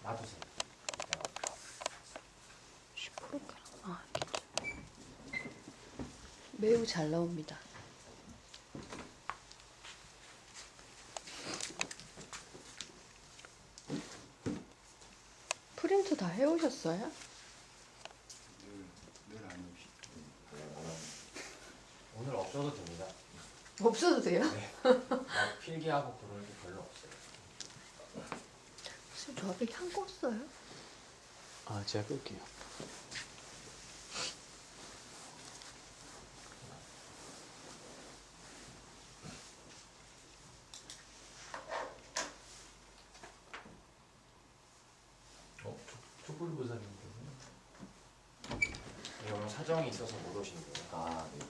놔두세요. 이따가. 시퍼렇게 괜찮아. 매우 잘 나옵니다. 프린트 다 해오셨어요? 늘안 오시. 오늘 없어도 됩니다. 없어도 돼요? 네. 막 필기하고 그럴 게 별로 없어요. 선생님 저 앞에 향 껐어요? 아, 제가 끌게요. 촛불 보살님. 네, 오늘 사정이 있어서 못 오신 거예요. 아, 네.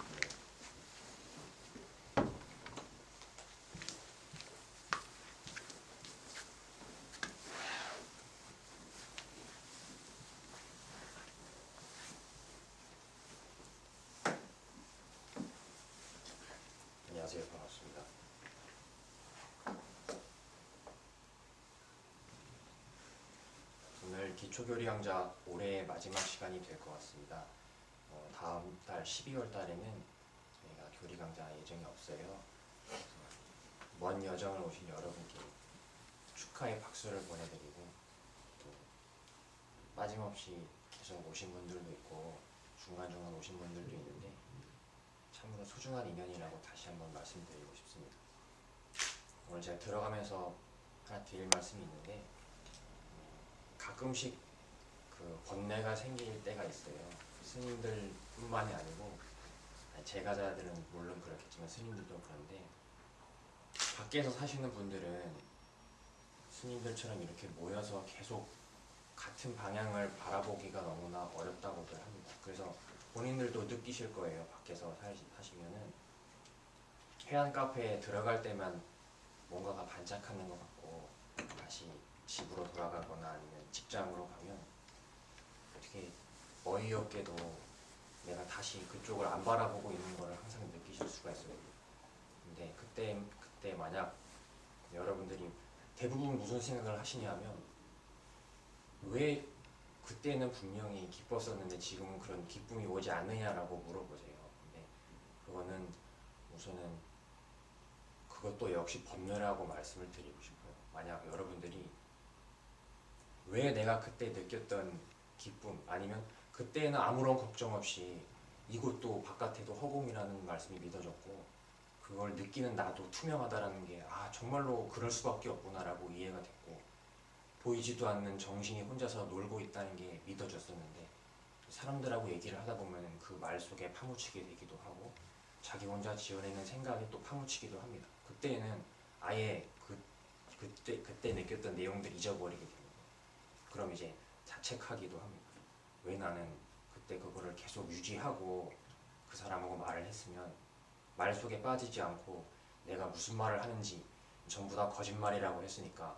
안녕하세요. 반갑습니다. 오늘 기초교리 강좌 올해의 마지막 시간이 될 것 같습니다. 다음 달 12월 달에는 저희가 교리 강좌 예정이 없어요. 그래서 먼 여정을 오신 여러분께 축하의 박수를 보내드리고 또 빠짐없이 계속 오신 분들도 있고 중간중간 오신 분들도 있는데 참으로 소중한 인연이라고 다시 한번 말씀드리고 싶습니다. 오늘 제가 들어가면서 하나 드릴 말씀이 있는데 가끔씩 그 번뇌가 생길 때가 있어요. 스님들뿐만이 아니고 제가자들은 물론 그렇겠지만 스님들도 그런데 밖에서 사시는 분들은 스님들처럼 이렇게 모여서 계속 같은 방향을 바라보기가 너무나 어렵다고들 합니다. 그래서 본인들도 느끼실 거예요. 밖에서 사시면은 해안 카페에 들어갈 때만 뭔가가 반짝하는 것 같고 다시 집으로 돌아가거나 아니면 직장으로 가면 어떻게 어이없게도 내가 다시 그쪽을 안 바라보고 있는 걸 항상 느끼실 수가 있어요. 근데 그때 만약 여러분들이 대부분 무슨 생각을 하시냐면 왜 그때는 분명히 기뻤었는데 지금은 그런 기쁨이 오지 않느냐라고 물어보세요. 근데 그거는 우선은 그것도 역시 법례라고 말씀을 드리고 싶어요. 만약 여러분들이 왜 내가 그때 느꼈던 기쁨 아니면 그때는 아무런 걱정 없이 이곳도 바깥에도 허공이라는 말씀이 믿어졌고 그걸 느끼는 나도 투명하다라는 게 정말로 그럴 수밖에 없구나라고 이해가 됐고 보이지도 않는 정신이 혼자서 놀고 있다는 게 믿어졌었는데 사람들하고 얘기를 하다 보면 그 말 속에 파묻히게 되기도 하고 자기 혼자 지어내는 생각에 또 파묻히기도 합니다. 그때는 아예 그때 느꼈던 내용들 잊어버리게 됩니다. 그럼 이제 자책하기도 합니다. 왜 나는 그때 그거를 계속 유지하고 그 사람하고 말을 했으면 말 속에 빠지지 않고 내가 무슨 말을 하는지 전부 다 거짓말이라고 했으니까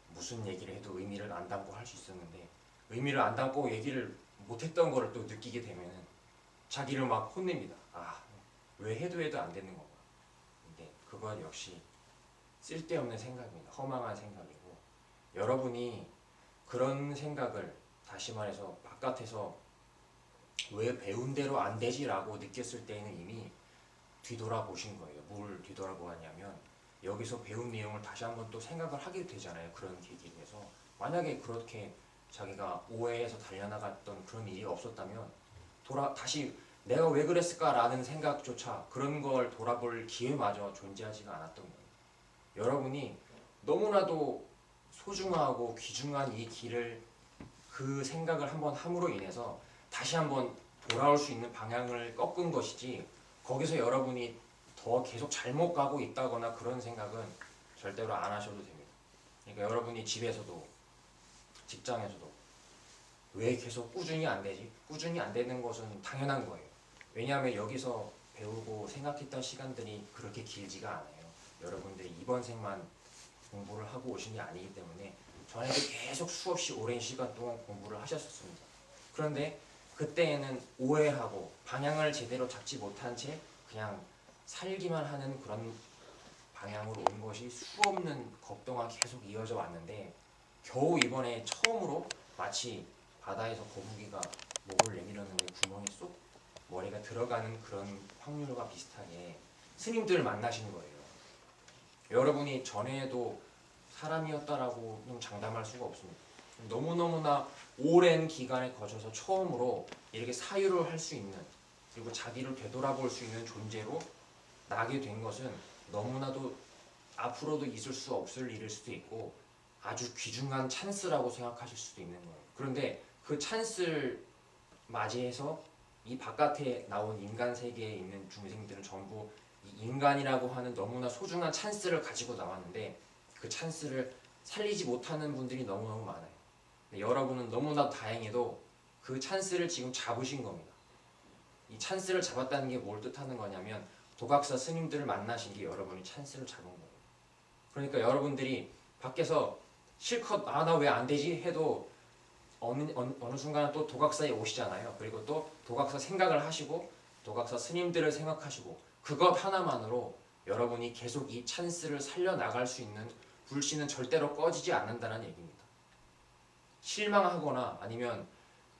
무슨 얘기를 해도 의미를 안 담고 할 수 있었는데 의미를 안 담고 얘기를 못했던 거를 또 느끼게 되면은 자기를 막 혼냅니다. 왜 해도 안 되는 건가. 근데 그건 역시 쓸데없는 생각입니다. 허망한 생각이고 여러분이 그런 생각을 다시 말해서 바깥에서 왜 배운 대로 안 되지라고 느꼈을 때에는 이미 뒤돌아보신 거예요. 뭘 뒤돌아보았냐면 여기서 배운 내용을 다시 한번 또 생각을 하게 되잖아요. 그런 계기로 해서 만약에 그렇게 자기가 오해해서 달려나갔던 그런 일이 없었다면 다시 내가 왜 그랬을까라는 생각조차 그런 걸 돌아볼 기회마저 존재하지가 않았던 거예요. 여러분이 너무나도 소중하고 귀중한 이 길을 그 생각을 한번 함으로 인해서 다시 한번 돌아올 수 있는 방향을 꺾은 것이지 거기서 여러분이 더 계속 잘못 가고 있다거나 그런 생각은 절대로 안 하셔도 됩니다. 그러니까 여러분이 집에서도 직장에서도 왜 계속 꾸준히 안 되지? 꾸준히 안 되는 것은 당연한 거예요. 왜냐하면 여기서 배우고 생각했던 시간들이 그렇게 길지가 않아요. 여러분들이 이번 생만 공부를 하고 오신 게 아니기 때문에 전에도 계속 수없이 오랜 시간 동안 공부를 하셨었습니다. 그런데 그때에는 오해하고 방향을 제대로 잡지 못한 채 그냥 살기만 하는 그런 방향으로 온 것이 수없는 겁동안 계속 이어져 왔는데 겨우 이번에 처음으로 마치 바다에서 거북이가 목을 내밀었는데 구멍에 쏙 머리가 들어가는 그런 확률과 비슷하게 스님들을 만나시는 거예요. 여러분이 전에도 사람이었다라고 장담할 수가 없습니다. 너무너무나 오랜 기간에 거쳐서 처음으로 이렇게 사유를 할 수 있는, 그리고 자기를 되돌아볼 수 있는 존재로 나게 된 것은 너무나도 앞으로도 있을 수 없을 일일 수도 있고 아주 귀중한 찬스라고 생각하실 수도 있는 거예요. 그런데 그 찬스를 맞이해서 이 바깥에 나온 인간 세계에 있는 중생들은 전부 이 인간이라고 하는 너무나 소중한 찬스를 가지고 나왔는데 그 찬스를 살리지 못하는 분들이 너무너무 많아요. 여러분은 너무나 다행히도 그 찬스를 지금 잡으신 겁니다. 이 찬스를 잡았다는 게 뭘 뜻하는 거냐면 도각사 스님들을 만나신 게 여러분이 찬스를 잡은 거예요. 그러니까 여러분들이 밖에서 실컷 나 왜 안 되지 해도 어느 순간 또 도각사에 오시잖아요. 그리고 또 도각사 생각을 하시고 도각사 스님들을 생각하시고 그것 하나만으로 여러분이 계속 이 찬스를 살려나갈 수 있는 불씨는 절대로 꺼지지 않는다는 얘기입니다. 실망하거나 아니면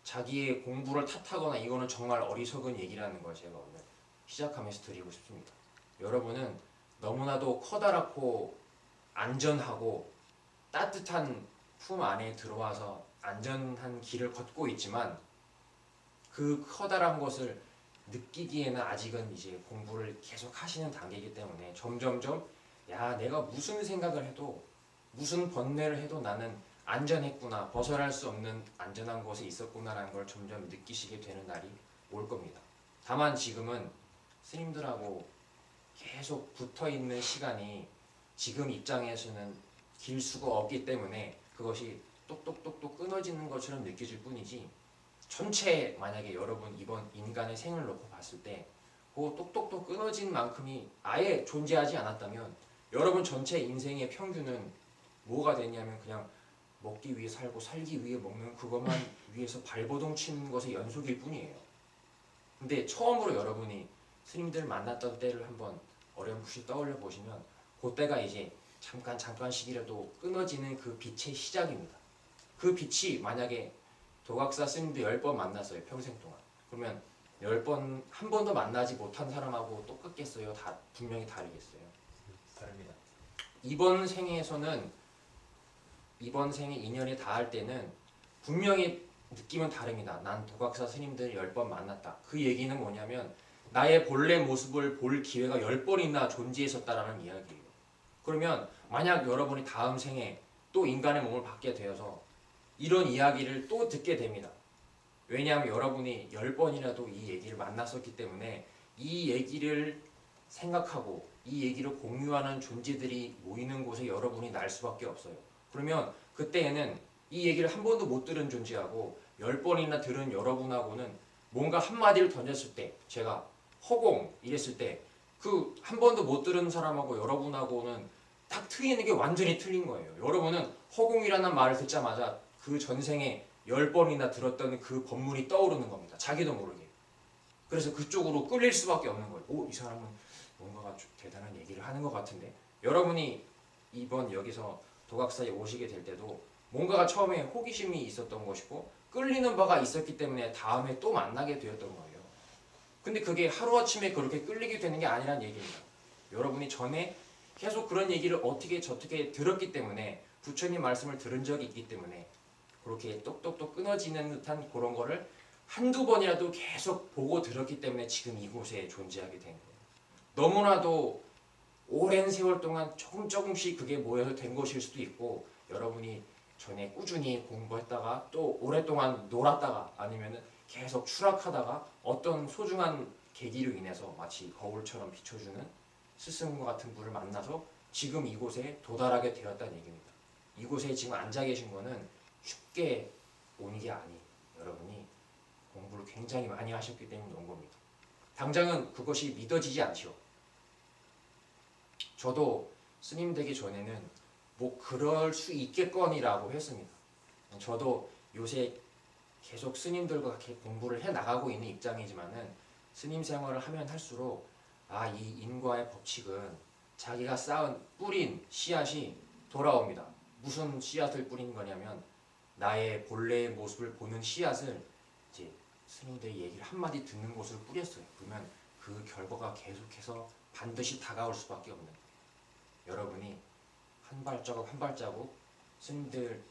자기의 공부를 탓하거나 이거는 정말 어리석은 얘기라는 걸 제가 오늘 시작하면서 드리고 싶습니다. 여러분은 너무나도 커다랗고 안전하고 따뜻한 품 안에 들어와서 안전한 길을 걷고 있지만 그 커다란 것을 느끼기에는 아직은 이제 공부를 계속 하시는 단계이기 때문에 점점점 야 내가 무슨 생각을 해도 무슨 번뇌를 해도 나는 안전했구나, 벗어날 수 없는 안전한 곳에 있었구나라는 걸 점점 느끼시게 되는 날이 올 겁니다. 다만 지금은 스님들하고 계속 붙어있는 시간이 지금 입장에서는 길 수가 없기 때문에 그것이 똑똑똑똑 끊어지는 것처럼 느껴질 뿐이지 전체 만약에 여러분 이번 인간의 생을 놓고 봤을 때 그 똑똑똑 끊어진 만큼이 아예 존재하지 않았다면 여러분 전체 인생의 평균은 뭐가 되냐면 그냥 먹기 위해 살고 살기 위해 먹는 그것만 위해서 발버둥 치는 것의 연속일 뿐이에요. 근데 처음으로 여러분이 스님들 만났던 때를 한번 어렴풋이 떠올려 보시면 그때가 이제 잠깐씩이라도 끊어지는 그 빛의 시작입니다. 그 빛이 만약에 도각사 스님들 10번 만났어요. 평생 동안. 그러면 10번 한 번도 만나지 못한 사람하고 똑같겠어요? 분명히 다르겠어요. 다릅니다. 이번 생에 인연이 닿을 때는 분명히 느낌은 다릅니다. 난 도각사 스님들 10번 만났다. 그 얘기는 뭐냐면 나의 본래 모습을 볼 기회가 10번이나 존재했었다라는 이야기예요. 그러면 만약 여러분이 다음 생에 또 인간의 몸을 받게 되어서 이런 이야기를 또 듣게 됩니다. 왜냐하면 여러분이 10번이라도 이 얘기를 만났었기 때문에 이 얘기를 생각하고 이 얘기를 공유하는 존재들이 모이는 곳에 여러분이 날 수밖에 없어요. 그러면 그때에는 이 얘기를 한 번도 못 들은 존재하고 10번이나 들은 여러분하고는 뭔가 한마디를 던졌을 때 제가 허공 이랬을 때 그 한 번도 못 들은 사람하고 여러분하고는 딱 트이는 게 완전히 틀린 거예요. 여러분은 허공이라는 말을 듣자마자 그 전생에 10번이나 들었던 그 법문이 떠오르는 겁니다. 자기도 모르게. 그래서 그쪽으로 끌릴 수밖에 없는 거예요. 오, 이 사람은 뭔가가 대단한 얘기를 하는 것 같은데. 여러분이 이번 여기서 도각사에 오시게 될 때도 뭔가가 처음에 호기심이 있었던 것이고 끌리는 바가 있었기 때문에 다음에 또 만나게 되었던 거예요. 근데 그게 하루아침에 그렇게 끌리게 되는 게 아니란 얘기입니다. 여러분이 전에 계속 그런 얘기를 어떻게 저떻게 들었기 때문에 부처님 말씀을 들은 적이 있기 때문에 그렇게 똑똑똑 끊어지는 듯한 그런 거를 한두 번이라도 계속 보고 들었기 때문에 지금 이곳에 존재하게 된 거예요. 너무나도 오랜 세월 동안 조금씩 그게 모여서 된 것일 수도 있고 여러분이 전에 꾸준히 공부했다가 또 오랫동안 놀았다가 아니면은 계속 추락하다가 어떤 소중한 계기로 인해서 마치 거울처럼 비춰주는 스승과 같은 분을 만나서 지금 이곳에 도달하게 되었다는 얘기입니다. 이곳에 지금 앉아 계신 거는 쉽게 온 게 아니에요. 여러분이 공부를 굉장히 많이 하셨기 때문에 온 겁니다. 당장은 그것이 믿어지지 않죠. 저도 스님 되기 전에는 뭐 그럴 수 있겠거니라고 했습니다. 저도 요새 계속 스님들과 이렇게 공부를 해 나가고 있는 입장이지만은 스님 생활을 하면 할수록 이 인과의 법칙은 자기가 쌓은 뿌린 씨앗이 돌아옵니다. 무슨 씨앗을 뿌린 거냐면 나의 본래의 모습을 보는 씨앗을 이제 스님들의 얘기를 한마디 듣는 곳으로 뿌렸어요. 그러면 그 결과가 계속해서 반드시 다가올 수밖에 없는 거예요. 여러분이 한 발자국 한 발자국 스님들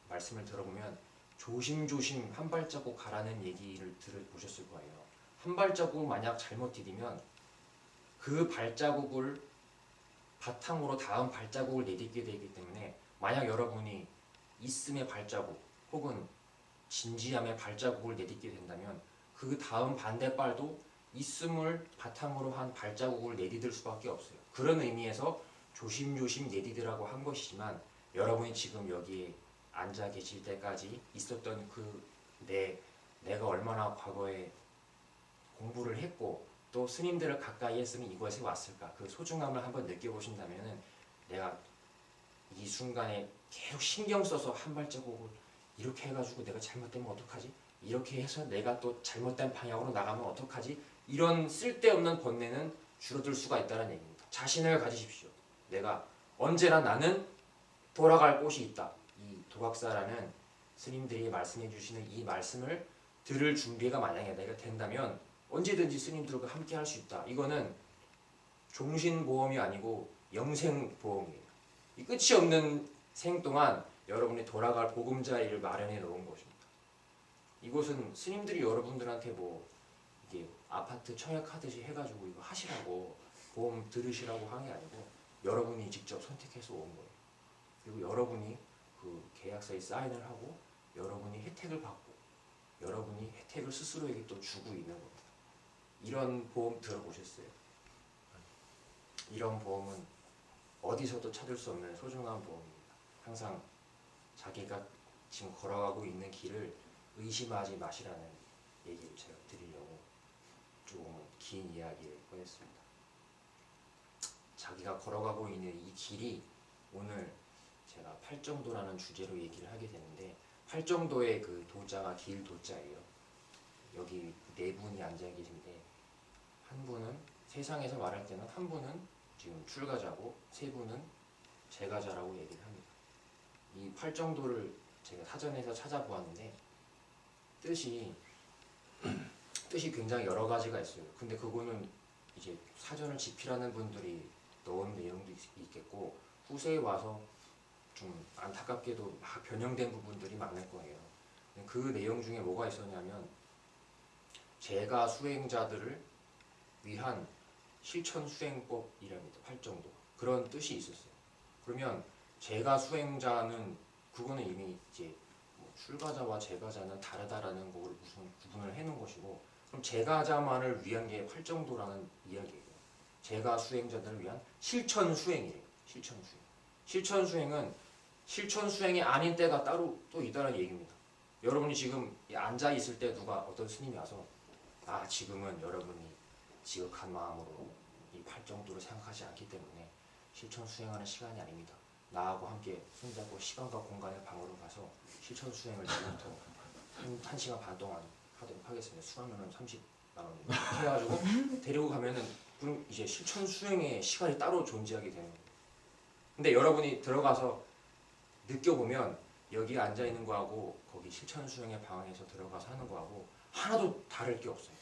말씀을 들어보면 조심조심 한 발자국 가라는 얘기를 들어보셨을 거예요. 한 발자국을 만약 잘못 디디면 그 발자국을 바탕으로 다음 발자국을 내딛게 되기 때문에 만약 여러분이 있음의 발자국 혹은 진지함의 발자국을 내딛게 된다면 그 다음 반대발도 있음을 바탕으로 한 발자국을 내디딜 수밖에 없어요. 그런 의미에서 조심조심 내디디라고 한 것이지만 여러분이 지금 여기에 앉아 계실 때까지 있었던 내가 얼마나 과거에 공부를 했고 또 스님들을 가까이 했으면 이곳에 왔을까 그 소중함을 한번 느껴보신다면 내가 이 순간에 계속 신경 써서 한 발자국을 이렇게 해가지고 내가 잘못되면 어떡하지? 이렇게 해서 내가 또 잘못된 방향으로 나가면 어떡하지? 이런 쓸데없는 번뇌는 줄어들 수가 있다는 얘기입니다. 자신을 가지십시오. 내가 언제나 나는 돌아갈 곳이 있다. 이 도각사라는 스님들이 말씀해 주시는 이 말씀을 들을 준비가 만약에 내가 된다면 언제든지 스님들과 함께 할 수 있다. 이거는 종신보험이 아니고 영생보험이에요. 이 끝이 없는 생 동안 여러분이 돌아갈 보금자리를 마련해 놓은 것입니다. 이곳은 스님들이 여러분들한테 뭐 이게 아파트 청약하듯이 해가지고 이거 하시라고 보험 들으시라고 한 게 아니고 여러분이 직접 선택해서 온 거예요. 그리고 여러분이 그 계약서에 사인을 하고 여러분이 혜택을 받고 여러분이 혜택을 스스로에게 또 주고 있는 겁니다. 이런 보험 들어보셨어요? 이런 보험은 어디서도 찾을 수 없는 소중한 보험입니다. 항상 자기가 지금 걸어가고 있는 길을 의심하지 마시라는 얘기를 제가 드리려고 조금 긴 이야기를 꺼냈습니다. 자기가 걸어가고 있는 이 길이 오늘 제가 팔정도라는 주제로 얘기를 하게 되는데 팔정도의 그 도자가 길 도자예요. 여기 네 분이 앉아 계신데 한 분은 세상에서 말할 때는 한 분은 지금 출가자고 세 분은 재가자라고 얘기를 합니다. 이 팔정도를 제가 사전에서 찾아보았는데 뜻이 굉장히 여러 가지가 있어요. 근데 그거는 이제 사전을 집필하는 분들이 넣은 내용도 있겠고 후세에 와서 좀 안타깝게도 막 변형된 부분들이 많을 거예요. 그 내용 중에 뭐가 있었냐면 재가 수행자들을 위한 실천 수행법이랍니다. 팔정도 그런 뜻이 있었어요. 그러면 재가 수행자는 그거는 이미 이제 뭐 출가자와 재가자는 다르다라는 걸 무슨 구분을 해놓은 것이고 그럼 재가자만을 위한 게 팔정도라는 이야기예요. 재가 수행자들을 위한 실천 수행이래요. 실천 수행. 실천 수행은 실천 수행이 아닌 때가 따로 또 있다는 얘기입니다. 여러분이 지금 앉아 있을 때 누가 어떤 스님이 와서 지금은 여러분이 지극한 마음으로 이 팔정도를 생각하지 않기 때문에 실천 수행하는 시간이 아닙니다. 나하고 함께 손잡고 시간과 공간의 방으로 가서 실천 수행을 지금부터 한 시간 반 동안 하도록 하겠습니다. 수강료는 30만 원 이렇게 해가지고 데리고 가면은 그럼 이제 실천 수행의 시간이 따로 존재하게 되는 거예요. 근데 여러분이 들어가서 느껴보면 여기 앉아 있는 거하고 거기 실천 수행의 방에서 들어가서 하는 거하고 하나도 다를 게 없어요.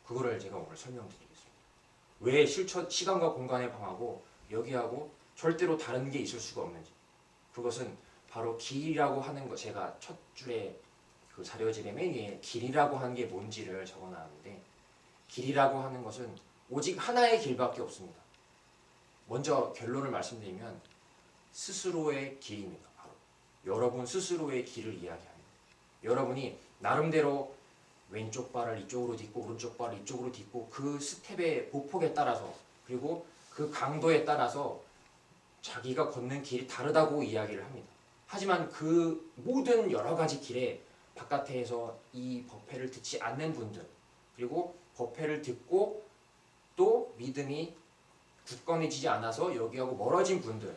그거를 제가 오늘 설명드리겠습니다. 왜 실천 시간과 공간의 방하고 여기하고 절대로 다른 게 있을 수가 없는지. 그것은 바로 길이라고 하는 거 제가 첫 줄에 그 자료집의 맨 위에 길이라고 하는 게 뭔지를 적어놨는데 길이라고 하는 것은 오직 하나의 길밖에 없습니다. 먼저 결론을 말씀드리면 스스로의 길입니다. 바로 여러분 스스로의 길을 이야기합니다. 여러분이 나름대로 왼쪽 발을 이쪽으로 딛고 오른쪽 발을 이쪽으로 딛고 그 스텝의 보폭에 따라서 그리고 그 강도에 따라서 자기가 걷는 길이 다르다고 이야기를 합니다. 하지만 그 모든 여러 가지 길에 바깥에서 이 법회를 듣지 않는 분들 그리고 법회를 듣고 또 믿음이 굳건해지지 않아서 여기하고 멀어진 분들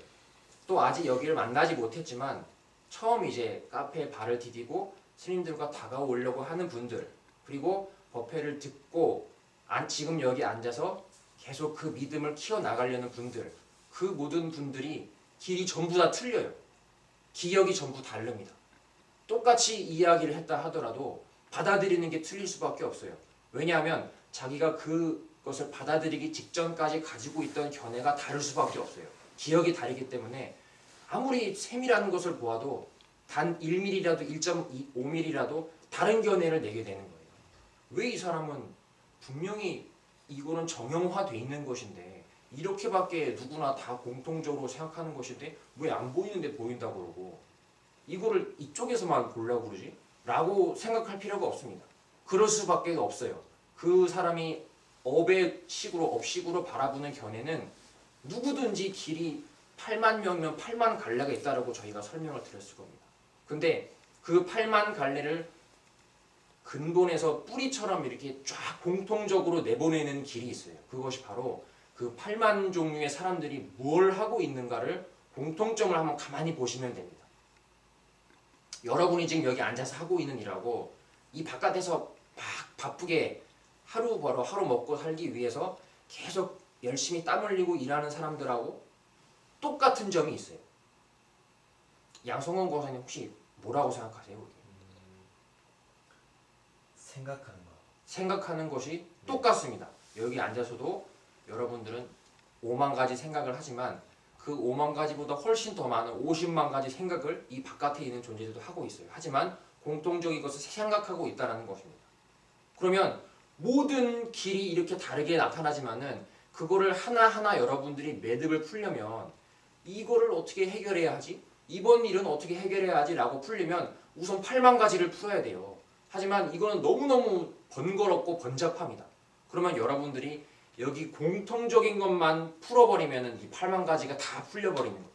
또 아직 여기를 만나지 못했지만 처음 이제 카페에 발을 디디고 스님들과 다가오려고 하는 분들 그리고 법회를 듣고 지금 여기 앉아서 계속 그 믿음을 키워나가려는 분들 그 모든 분들이 길이 전부 다 틀려요. 기억이 전부 다릅니다. 똑같이 이야기를 했다 하더라도 받아들이는 게 틀릴 수밖에 없어요. 왜냐하면 자기가 그것을 받아들이기 직전까지 가지고 있던 견해가 다를 수밖에 없어요. 기억이 다르기 때문에 아무리 셈이라는 것을 보아도 단 1mm라도 1.5mm라도 다른 견해를 내게 되는 거예요. 왜 이 사람은 분명히 이거는 정형화돼 있는 것인데 이렇게밖에 누구나 다 공통적으로 생각하는 것인데 왜 안 보이는데 보인다고 그러고 이거를 이쪽에서만 보려고 그러지? 라고 생각할 필요가 없습니다. 그럴 수밖에 없어요. 그 사람이 업식으로 바라보는 견해는 누구든지 길이 8만 명이면 8만 갈래가 있다라고 저희가 설명을 드렸을 겁니다. 근데 그 8만 갈래를 근본에서 뿌리처럼 이렇게 쫙 공통적으로 내보내는 길이 있어요. 그것이 바로 그 8만 종류의 사람들이 뭘 하고 있는가를 공통점을 한번 가만히 보시면 됩니다. 여러분이 지금 여기 앉아서 하고 있는 일하고 이 바깥에서 막 바쁘게 하루 벌어 하루 먹고 살기 위해서 계속 열심히 땀 흘리고 일하는 사람들하고 똑같은 점이 있어요. 양성원 고사님 혹시 뭐라고 생각하세요? 생각하는 것이 똑같습니다. 여기 앉아서도 여러분들은 5만 가지 생각을 하지만 그 5만 가지보다 훨씬 더 많은 50만 가지 생각을 이 바깥에 있는 존재들도 하고 있어요. 하지만 공통적인 것을 생각하고 있다는 것입니다. 그러면 모든 길이 이렇게 다르게 나타나지만은 그거를 하나하나 여러분들이 매듭을 풀려면 이거를 어떻게 해결해야 하지? 이번 일은 어떻게 해결해야 하지? 라고 풀려면 우선 8만 가지를 풀어야 돼요. 하지만 이거는 너무너무 번거롭고 번잡합니다. 그러면 여러분들이 여기 공통적인 것만 풀어버리면 이 8만 가지가 다 풀려버리는 거예요.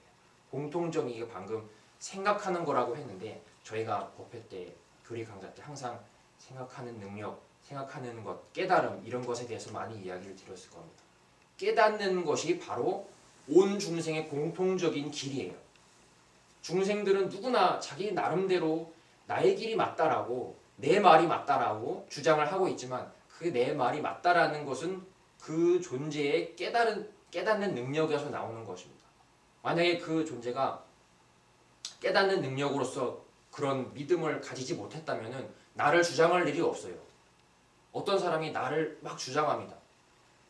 공통적인 게 방금 생각하는 거라고 했는데 저희가 법회 때 교리 강좌 때 항상 생각하는 능력, 생각하는 것, 깨달음 이런 것에 대해서 많이 이야기를 드렸을 겁니다. 깨닫는 것이 바로 온 중생의 공통적인 길이에요. 중생들은 누구나 자기 나름대로 나의 길이 맞다라고 내 말이 맞다라고 주장을 하고 있지만 그 내 말이 맞다라는 것은 그 존재의 깨닫는 능력에서 나오는 것입니다. 만약에 그 존재가 깨닫는 능력으로서 그런 믿음을 가지지 못했다면 나를 주장할 일이 없어요. 어떤 사람이 나를 막 주장합니다.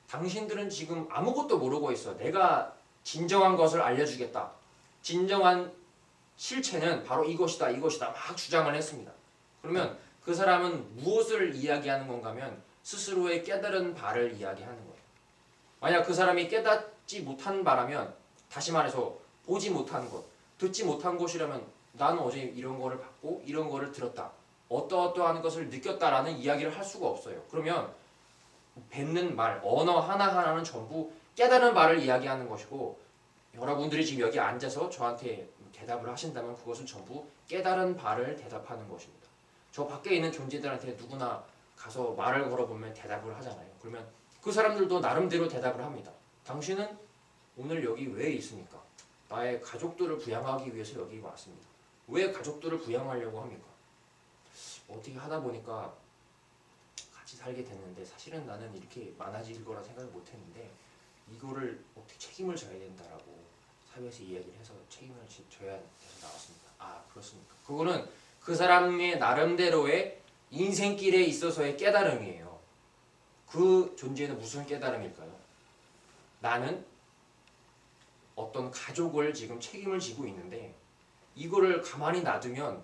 당신들은 지금 아무것도 모르고 있어. 내가 진정한 것을 알려주겠다. 진정한 실체는 바로 이것이다, 이것이다 막 주장을 했습니다. 그러면 그 사람은 무엇을 이야기하는 건가 하면 스스로의 깨달은 바를 이야기하는 거예요. 만약 그 사람이 깨닫지 못한 바라면 다시 말해서 보지 못한 것, 듣지 못한 것이라면 나는 어제 이런 거를 봤고 이런 거를 들었다. 어떠어떠한 것을 느꼈다라는 이야기를 할 수가 없어요. 그러면 뱉는 말, 언어 하나하나는 전부 깨달은 바를 이야기하는 것이고 여러분들이 지금 여기 앉아서 저한테 대답을 하신다면 그것은 전부 깨달은 바를 대답하는 것입니다. 저 밖에 있는 존재들한테 누구나 가서 말을 걸어보면 대답을 하잖아요. 그러면 그 사람들도 나름대로 대답을 합니다. 당신은 오늘 여기 왜 있습니까? 나의 가족들을 부양하기 위해서 여기 왔습니다. 왜 가족들을 부양하려고 합니까? 어떻게 하다 보니까 같이 살게 됐는데 사실은 나는 이렇게 많아질 거라 생각을 못했는데 이거를 어떻게 책임을 져야 된다라고 사회에서 이야기를 해서 책임을 져야 돼서 나왔습니다. 아 그렇습니까? 그거는 그 사람의 나름대로의 인생길에 있어서의 깨달음이에요. 그 존재는 무슨 깨달음일까요? 나는 어떤 가족을 지금 책임을 지고 있는데 이거를 가만히 놔두면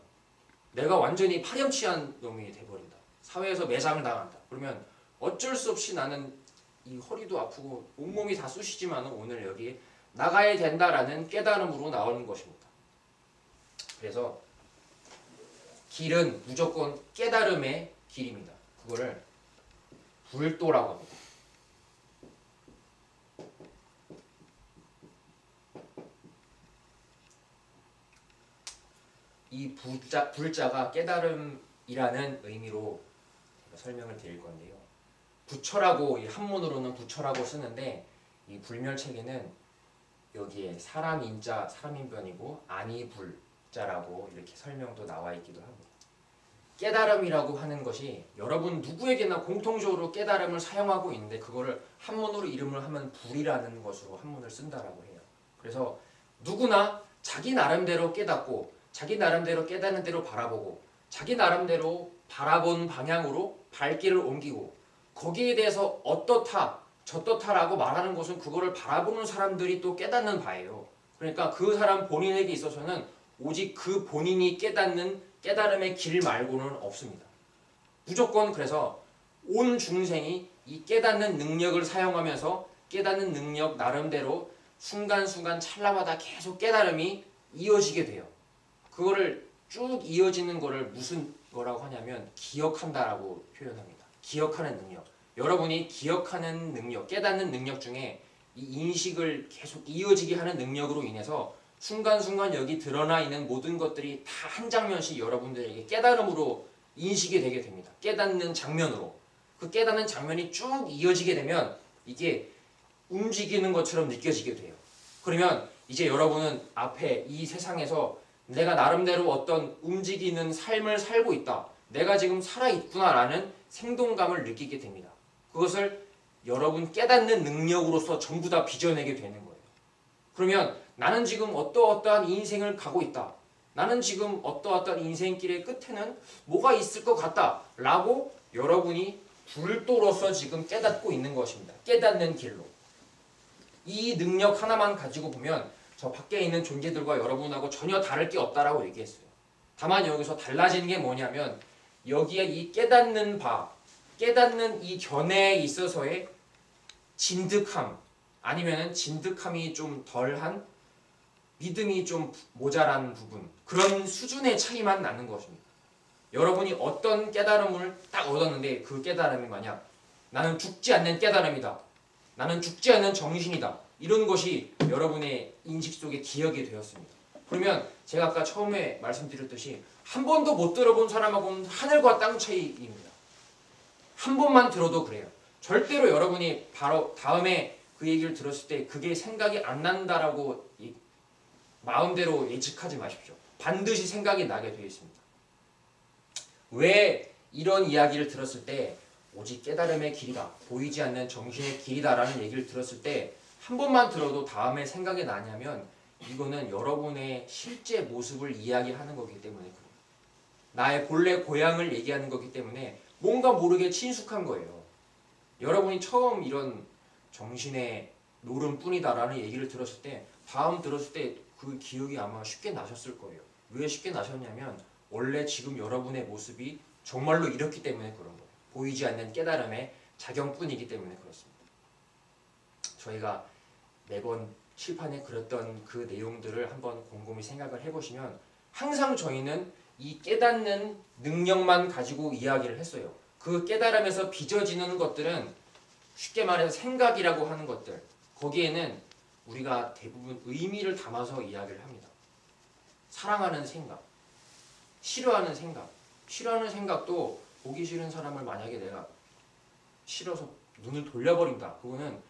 내가 완전히 파렴치한 놈이 돼버린다. 사회에서 매장을 당한다. 그러면 어쩔 수 없이 나는 이 허리도 아프고 온몸이 다 쑤시지만 오늘 여기 나가야 된다라는 깨달음으로 나오는 것입니다. 그래서 길은 무조건 깨달음의 길입니다. 그거를 불도라고 합니다. 이 불자가 깨달음이라는 의미로 제가 설명을 드릴 건데요. 부처라고 이 한문으로는 부처라고 쓰는데 이 불멸책에는 여기에 사람 인자 사람인변이고 아니 불자라고 이렇게 설명도 나와 있기도 합니다. 깨달음이라고 하는 것이 여러분 누구에게나 공통적으로 깨달음을 사용하고 있는데 그거를 한문으로 이름을 하면 불이라는 것으로 한문을 쓴다라고 해요. 그래서 누구나 자기 나름대로 깨닫고 자기 나름대로 깨닫는 대로 바라보고 자기 나름대로 바라본 방향으로 발길을 옮기고 거기에 대해서 어떻다 저떻다라고 말하는 것은 그거를 바라보는 사람들이 또 깨닫는 바예요. 그러니까 그 사람 본인에게 있어서는 오직 그 본인이 깨닫는 깨달음의 길 말고는 없습니다. 무조건 그래서 온 중생이 이 깨닫는 능력을 사용하면서 깨닫는 능력 나름대로 순간순간 찰나마다 계속 깨달음이 이어지게 돼요. 그거를 쭉 이어지는 거를 무슨 거라고 하냐면 기억한다라고 표현합니다. 기억하는 능력. 여러분이 기억하는 능력, 깨닫는 능력 중에 이 인식을 계속 이어지게 하는 능력으로 인해서 순간순간 여기 드러나 있는 모든 것들이 다 한 장면씩 여러분들에게 깨달음으로 인식이 되게 됩니다. 깨닫는 장면으로. 그 깨닫는 장면이 쭉 이어지게 되면 이게 움직이는 것처럼 느껴지게 돼요. 그러면 이제 여러분은 앞에 이 세상에서 내가 나름대로 어떤 움직이는 삶을 살고 있다. 내가 지금 살아있구나라는 생동감을 느끼게 됩니다. 그것을 여러분 깨닫는 능력으로서 전부 다 빚어내게 되는 거예요. 그러면 나는 지금 어떠어떠한 인생을 가고 있다. 나는 지금 어떠어떠한 인생길의 끝에는 뭐가 있을 것 같다. 라고 여러분이 불도로서 지금 깨닫고 있는 것입니다. 깨닫는 길로. 이 능력 하나만 가지고 보면 저 밖에 있는 존재들과 여러분하고 전혀 다를 게 없다라고 얘기했어요. 다만 여기서 달라지는 게 뭐냐면 여기에 이 깨닫는 바, 깨닫는 이 견해에 있어서의 진득함 아니면은 진득함이 좀 덜한 믿음이 좀 모자란 부분 그런 수준의 차이만 나는 것입니다. 여러분이 어떤 깨달음을 딱 얻었는데 그 깨달음이 만약 나는 죽지 않는 깨달음이다. 나는 죽지 않는 정신이다. 이런 것이 여러분의 인식 속에 기억이 되었습니다. 그러면 제가 아까 처음에 말씀드렸듯이 한 번도 못 들어본 사람하고는 하늘과 땅 차이입니다. 한 번만 들어도 그래요. 절대로 여러분이 바로 다음에 그 얘기를 들었을 때 그게 생각이 안 난다라고 마음대로 예측하지 마십시오. 반드시 생각이 나게 되어 있습니다. 왜 이런 이야기를 들었을 때 오직 깨달음의 길이다. 보이지 않는 정신의 길이다라는 얘기를 들었을 때 한 번만 들어도 다음에 생각이 나냐면 이거는 여러분의 실제 모습을 이야기하는 거기 때문에 그래요. 나의 본래 고향을 얘기하는 거기 때문에 뭔가 모르게 친숙한 거예요. 여러분이 처음 이런 정신의 노름뿐이다라는 얘기를 들었을 때 다음 들었을 때 그 기억이 아마 쉽게 나셨을 거예요. 왜 쉽게 나셨냐면 원래 지금 여러분의 모습이 정말로 이렇기 때문에 그런 거예요. 보이지 않는 깨달음의 작용뿐이기 때문에 그렇습니다. 저희가 매번 칠판에 그렸던 그 내용들을 한번 곰곰이 생각을 해보시면 항상 저희는 이 깨닫는 능력만 가지고 이야기를 했어요. 그 깨달음에서 빚어지는 것들은 쉽게 말해서 생각이라고 하는 것들 거기에는 우리가 대부분 의미를 담아서 이야기를 합니다. 사랑하는 생각, 싫어하는 생각, 싫어하는 생각도 보기 싫은 사람을 만약에 내가 싫어서 눈을 돌려버린다. 그거는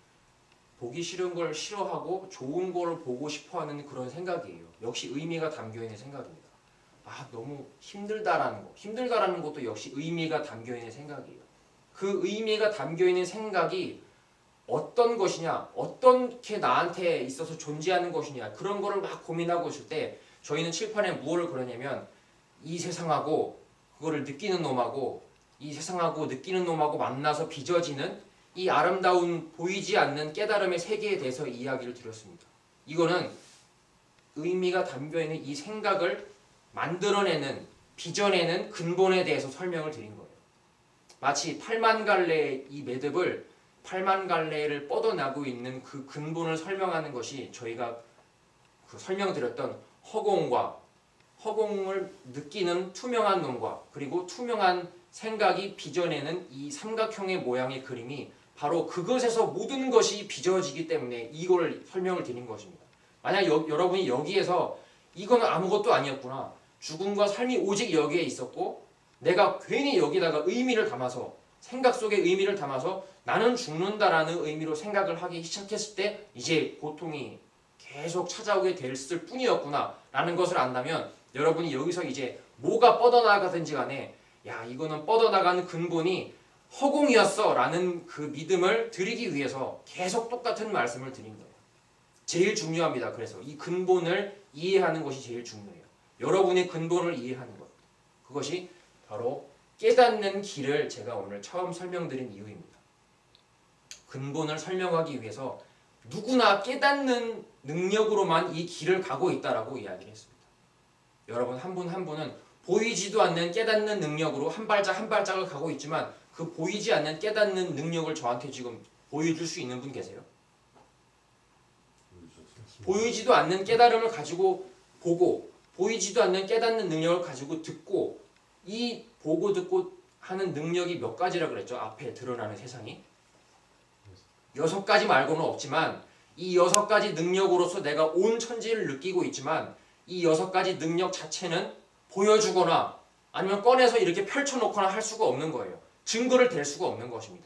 보기 싫은 걸 싫어하고 좋은 걸 보고 싶어하는 그런 생각이에요. 역시 의미가 담겨있는 생각입니다. 아 너무 힘들다라는 거. 힘들다라는 것도 역시 의미가 담겨있는 생각이에요. 그 의미가 담겨있는 생각이 어떤 것이냐, 어떻게 나한테 있어서 존재하는 것이냐 그런 거를 막 고민하고 있을 때 저희는 칠판에 무엇을 그러냐면 이 세상하고 그거를 느끼는 놈하고 이 세상하고 느끼는 놈하고 만나서 빚어지는 이 아름다운 보이지 않는 깨달음의 세계에 대해서 이야기를 드렸습니다. 이거는 의미가 담겨있는 이 생각을 만들어내는 빚어내는 근본에 대해서 설명을 드린 거예요. 마치 8만 갈래의 이 매듭을 8만 갈래를 뻗어나고 있는 그 근본을 설명하는 것이 저희가 그 설명드렸던 허공을 느끼는 투명한 눈과 그리고 투명한 생각이 빚어내는 이 삼각형의 모양의 그림이 바로 그것에서 모든 것이 빚어지기 때문에 이걸 설명을 드린 것입니다. 만약 여러분이 여기에서 이거는 아무것도 아니었구나. 죽음과 삶이 오직 여기에 있었고 내가 괜히 여기다가 의미를 담아서 생각 속에 의미를 담아서 나는 죽는다라는 의미로 생각을 하기 시작했을 때 이제 고통이 계속 찾아오게 됐을 뿐이었구나 라는 것을 안다면 여러분이 여기서 이제 뭐가 뻗어나가든지 간에 야 이거는 뻗어나가는 근본이 허공이었어 라는 그 믿음을 드리기 위해서 계속 똑같은 말씀을 드린 거예요. 제일 중요합니다. 그래서 이 근본을 이해하는 것이 제일 중요해요. 여러분의 근본을 이해하는 것. 그것이 바로 깨닫는 길을 제가 오늘 처음 설명드린 이유입니다. 근본을 설명하기 위해서 누구나 깨닫는 능력으로만 이 길을 가고 있다라고 이야기를 했습니다. 여러분 한 분 한 분은 보이지도 않는 깨닫는 능력으로 한 발짝 한 발짝을 가고 있지만 그 보이지 않는 깨닫는 능력을 저한테 지금 보여줄 수 있는 분 계세요? 보이지도 않는 깨달음을 가지고 보고 보이지도 않는 깨닫는 능력을 가지고 듣고 이 보고 듣고 하는 능력이 몇 가지라 그랬죠? 앞에 드러나는 세상이 6가지 말고는 없지만 이 6가지 능력으로서 내가 온 천지를 느끼고 있지만 이 6가지 능력 자체는 보여주거나 아니면 꺼내서 이렇게 펼쳐놓거나 할 수가 없는 거예요. 증거를 댈 수가 없는 것입니다.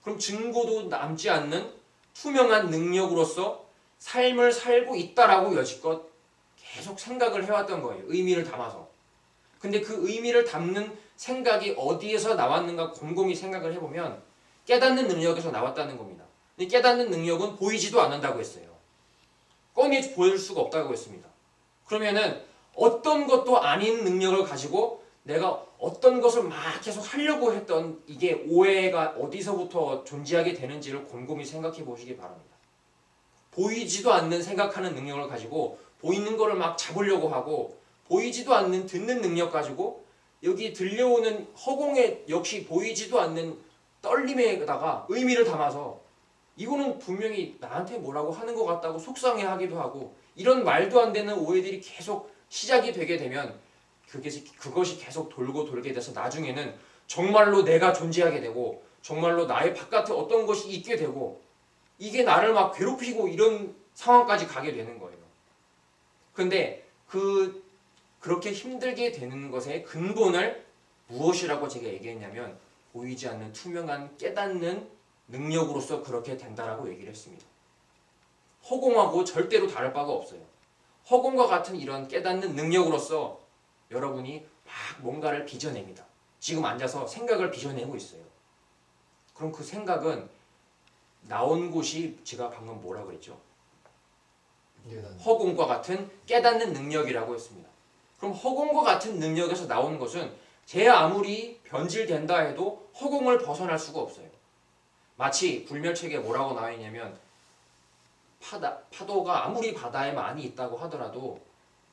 그럼 증거도 남지 않는 투명한 능력으로서 삶을 살고 있다라고 여지껏 계속 생각을 해왔던 거예요. 의미를 담아서. 근데 그 의미를 담는 생각이 어디에서 나왔는가 곰곰이 생각을 해보면 깨닫는 능력에서 나왔다는 겁니다. 근데 깨닫는 능력은 보이지도 않는다고 했어요. 꺼내 보여줄 수가 없다고 했습니다. 그러면은 어떤 것도 아닌 능력을 가지고 내가 어떤 것을 막 계속 하려고 했던 이게 오해가 어디서부터 존재하게 되는지를 곰곰이 생각해 보시기 바랍니다. 보이지도 않는 생각하는 능력을 가지고 보이는 거를 막 잡으려고 하고 보이지도 않는 듣는 능력 가지고 여기 들려오는 허공에 역시 보이지도 않는 떨림에다가 의미를 담아서 이거는 분명히 나한테 뭐라고 하는 것 같다고 속상해하기도 하고 이런 말도 안 되는 오해들이 계속 시작이 되게 되면 그것이 계속 돌고 돌게 돼서 나중에는 정말로 내가 존재하게 되고 정말로 나의 바깥에 어떤 것이 있게 되고 이게 나를 막 괴롭히고 이런 상황까지 가게 되는 거예요. 근데 그렇게 힘들게 되는 것의 근본을 무엇이라고 제가 얘기했냐면 보이지 않는 투명한 깨닫는 능력으로서 그렇게 된다라고 얘기를 했습니다. 허공하고 절대로 다를 바가 없어요. 허공과 같은 이런 깨닫는 능력으로서 여러분이 막 뭔가를 빚어냅니다. 지금 앉아서 생각을 빚어내고 있어요. 그럼 그 생각은 나온 곳이 제가 방금 뭐라 그랬죠? 허공과 같은 깨닫는 능력이라고 했습니다. 그럼 허공과 같은 능력에서 나온 것은 제 아무리 변질된다 해도 허공을 벗어날 수가 없어요. 마치 불멸책에 뭐라고 나와 있냐면 파도가 아무리 바다에 많이 있다고 하더라도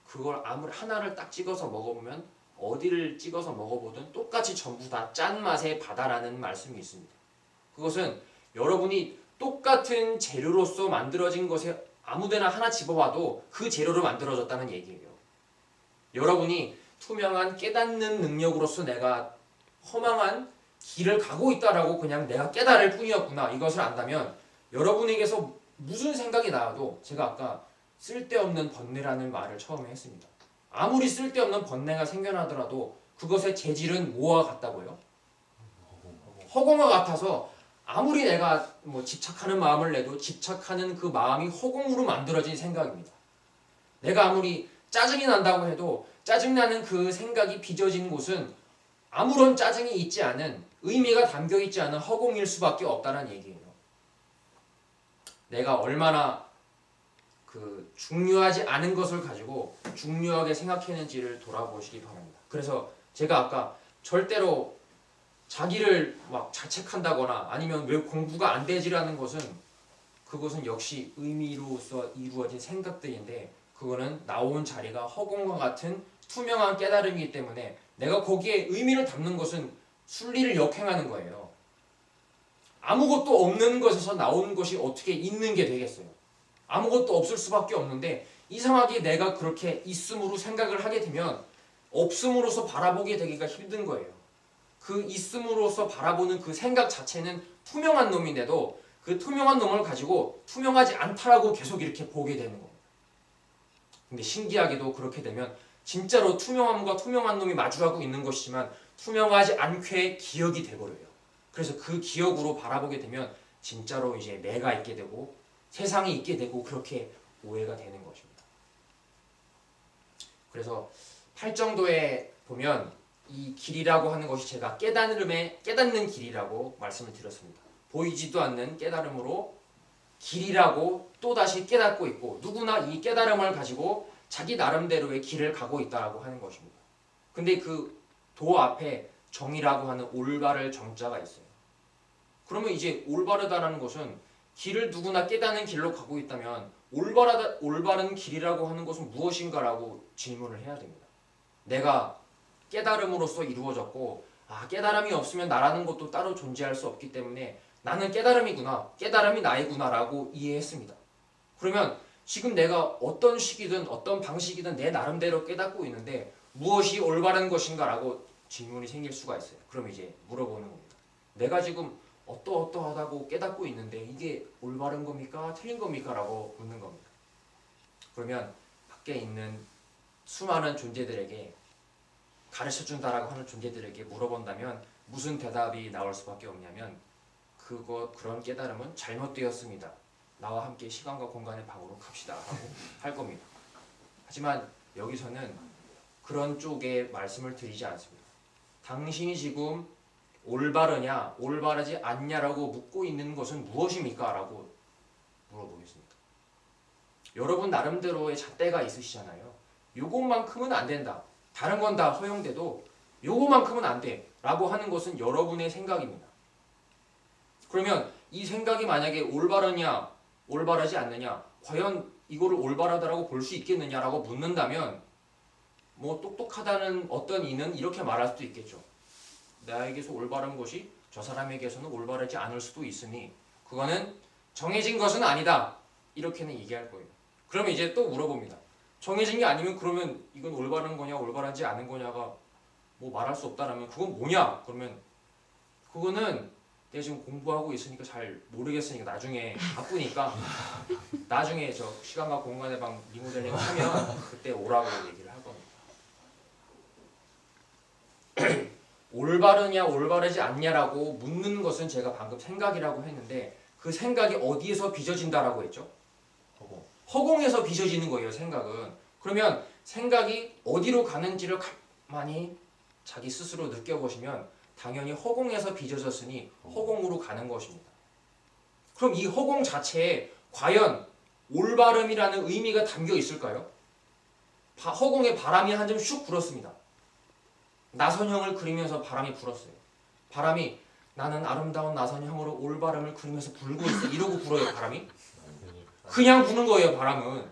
그걸 아무리 하나를 딱 찍어서 먹어보면 어디를 찍어서 먹어보든 똑같이 전부 다 짠 맛의 바다라는 말씀이 있습니다. 그것은 여러분이 똑같은 재료로서 만들어진 것에 아무데나 하나 집어봐도 그 재료로 만들어졌다는 얘기예요. 여러분이 투명한 깨닫는 능력으로서 내가 허망한 길을 가고 있다라고 그냥 내가 깨달을 뿐이었구나 이것을 안다면 여러분에게서 무슨 생각이 나와도 제가 아까 쓸데없는 번뇌라는 말을 처음에 했습니다. 아무리 쓸데없는 번뇌가 생겨나더라도 그것의 재질은 뭐와 같다고요? 허공과 같아서 아무리 내가 집착하는 마음을 내도 집착하는 그 마음이 허공으로 만들어진 생각입니다. 내가 아무리 짜증이 난다고 해도 짜증나는 그 생각이 빚어진 곳은 아무런 짜증이 있지 않은 의미가 담겨있지 않은 허공일 수밖에 없다는 얘기예요. 내가 얼마나 중요하지 않은 것을 가지고 중요하게 생각했는지를 돌아보시기 바랍니다. 그래서 제가 아까 절대로 자기를 막 자책한다거나 아니면 왜 공부가 안 되지라는 것은 그것은 역시 의미로서 이루어진 생각들인데 그거는 나온 자리가 허공과 같은 투명한 깨달음이기 때문에 내가 거기에 의미를 담는 것은 순리를 역행하는 거예요. 아무것도 없는 것에서 나온 것이 어떻게 있는 게 되겠어요. 아무것도 없을 수밖에 없는데 이상하게 내가 그렇게 있음으로 생각을 하게 되면 없음으로서 바라보게 되기가 힘든 거예요. 그 있음으로서 바라보는 그 생각 자체는 투명한 놈인데도 그 투명한 놈을 가지고 투명하지 않다라고 계속 이렇게 보게 되는 겁니다. 근데 신기하게도 그렇게 되면 진짜로 투명함과 투명한 놈이 마주하고 있는 것이지만 투명하지 않게 기억이 돼버려요. 그래서 그 기억으로 바라보게 되면 진짜로 이제 내가 있게 되고 세상이 있게 되고 그렇게 오해가 되는 것입니다. 그래서 팔정도에 보면 이 길이라고 하는 것이 제가 깨닫는 길이라고 말씀을 드렸습니다. 보이지도 않는 깨달음으로 길이라고 또다시 깨닫고 있고 누구나 이 깨달음을 가지고 자기 나름대로의 길을 가고 있다고 하는 것입니다. 근데 그 도 앞에 정이라고 하는 올바를 정자가 있어요. 그러면 이제 올바르다라는 것은 길을 누구나 깨닫는 길로 가고 있다면 올바른 길이라고 하는 것은 무엇인가라고 질문을 해야 됩니다. 내가 깨달음으로써 이루어졌고 깨달음이 없으면 나라는 것도 따로 존재할 수 없기 때문에 나는 깨달음이구나, 깨달음이 나이구나라고 이해했습니다. 그러면 지금 내가 어떤 식이든 어떤 방식이든 내 나름대로 깨닫고 있는데 무엇이 올바른 것인가라고 질문이 생길 수가 있어요. 그럼 이제 물어보는 겁니다. 내가 지금 어떠어떠하다고 깨닫고 있는데 이게 올바른 겁니까? 틀린 겁니까? 라고 묻는 겁니다. 그러면 밖에 있는 수많은 존재들에게 가르쳐준다라고 하는 존재들에게 물어본다면 무슨 대답이 나올 수밖에 없냐면 그런 깨달음은 잘못되었습니다. 나와 함께 시간과 공간의 방으로 갑시다 라고 할 겁니다. 하지만 여기서는 그런 쪽의 말씀을 드리지 않습니다. 당신이 지금 올바르냐 올바르지 않냐라고 묻고 있는 것은 무엇입니까? 라고 물어보겠습니다. 여러분 나름대로의 잣대가 있으시잖아요. 요것만큼은 안 된다. 다른 건 다 허용돼도 요것만큼은 안 돼. 라고 하는 것은 여러분의 생각입니다. 그러면 이 생각이 만약에 올바르냐 올바르지 않느냐 과연 이거를 올바르다라고 볼 수 있겠느냐라고 묻는다면 뭐 똑똑하다는 어떤 이는 이렇게 말할 수도 있겠죠. 나에게서 올바른 것이 저 사람에게서는 올바르지 않을 수도 있으니 그거는 정해진 것은 아니다. 이렇게는 얘기할 거예요. 그러면 이제 또 물어봅니다. 정해진 게 아니면 그러면 이건 올바른 거냐 올바르지 않은 거냐가 뭐 말할 수 없다라면 그건 뭐냐? 그러면 그거는 내가 지금 공부하고 있으니까 잘 모르겠으니까 나중에 바쁘니까 나중에 저 시간과 공간의 방 리모델링 하면 그때 오라고 얘기를 할 겁니다. 올바르냐 올바르지 않냐라고 묻는 것은 제가 방금 생각이라고 했는데 그 생각이 어디에서 빚어진다라고 했죠? 허공에서 빚어지는 거예요. 생각은. 그러면 생각이 어디로 가는지를 가만히 자기 스스로 느껴보시면 당연히 허공에서 빚어졌으니 허공으로 가는 것입니다. 그럼 이 허공 자체에 과연 올바름이라는 의미가 담겨 있을까요? 허공에 바람이 한 점 슉 불었습니다. 나선형을 그리면서 바람이 불었어요. 바람이 나는 아름다운 나선형으로 올바름을 그리면서 불고 있어. 이러고 불어요. 바람이? 그냥 부는 거예요. 바람은.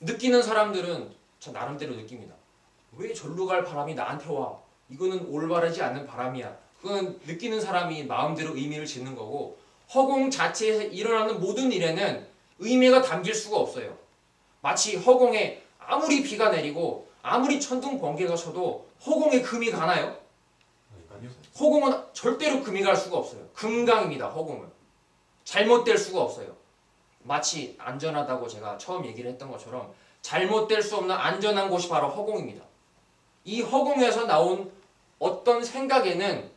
느끼는 사람들은 저 나름대로 느낍니다. 왜 절로 갈 바람이 나한테 와? 이거는 올바르지 않는 바람이야. 그건 느끼는 사람이 마음대로 의미를 짓는 거고 허공 자체에서 일어나는 모든 일에는 의미가 담길 수가 없어요. 마치 허공에 아무리 비가 내리고 아무리 천둥 번개가 쳐도 허공에 금이 가나요? 허공은 절대로 금이 갈 수가 없어요. 금강입니다. 허공은. 잘못될 수가 없어요. 마치 안전하다고 제가 처음 얘기를 했던 것처럼 잘못될 수 없는 안전한 곳이 바로 허공입니다. 이 허공에서 나온 어떤 생각에는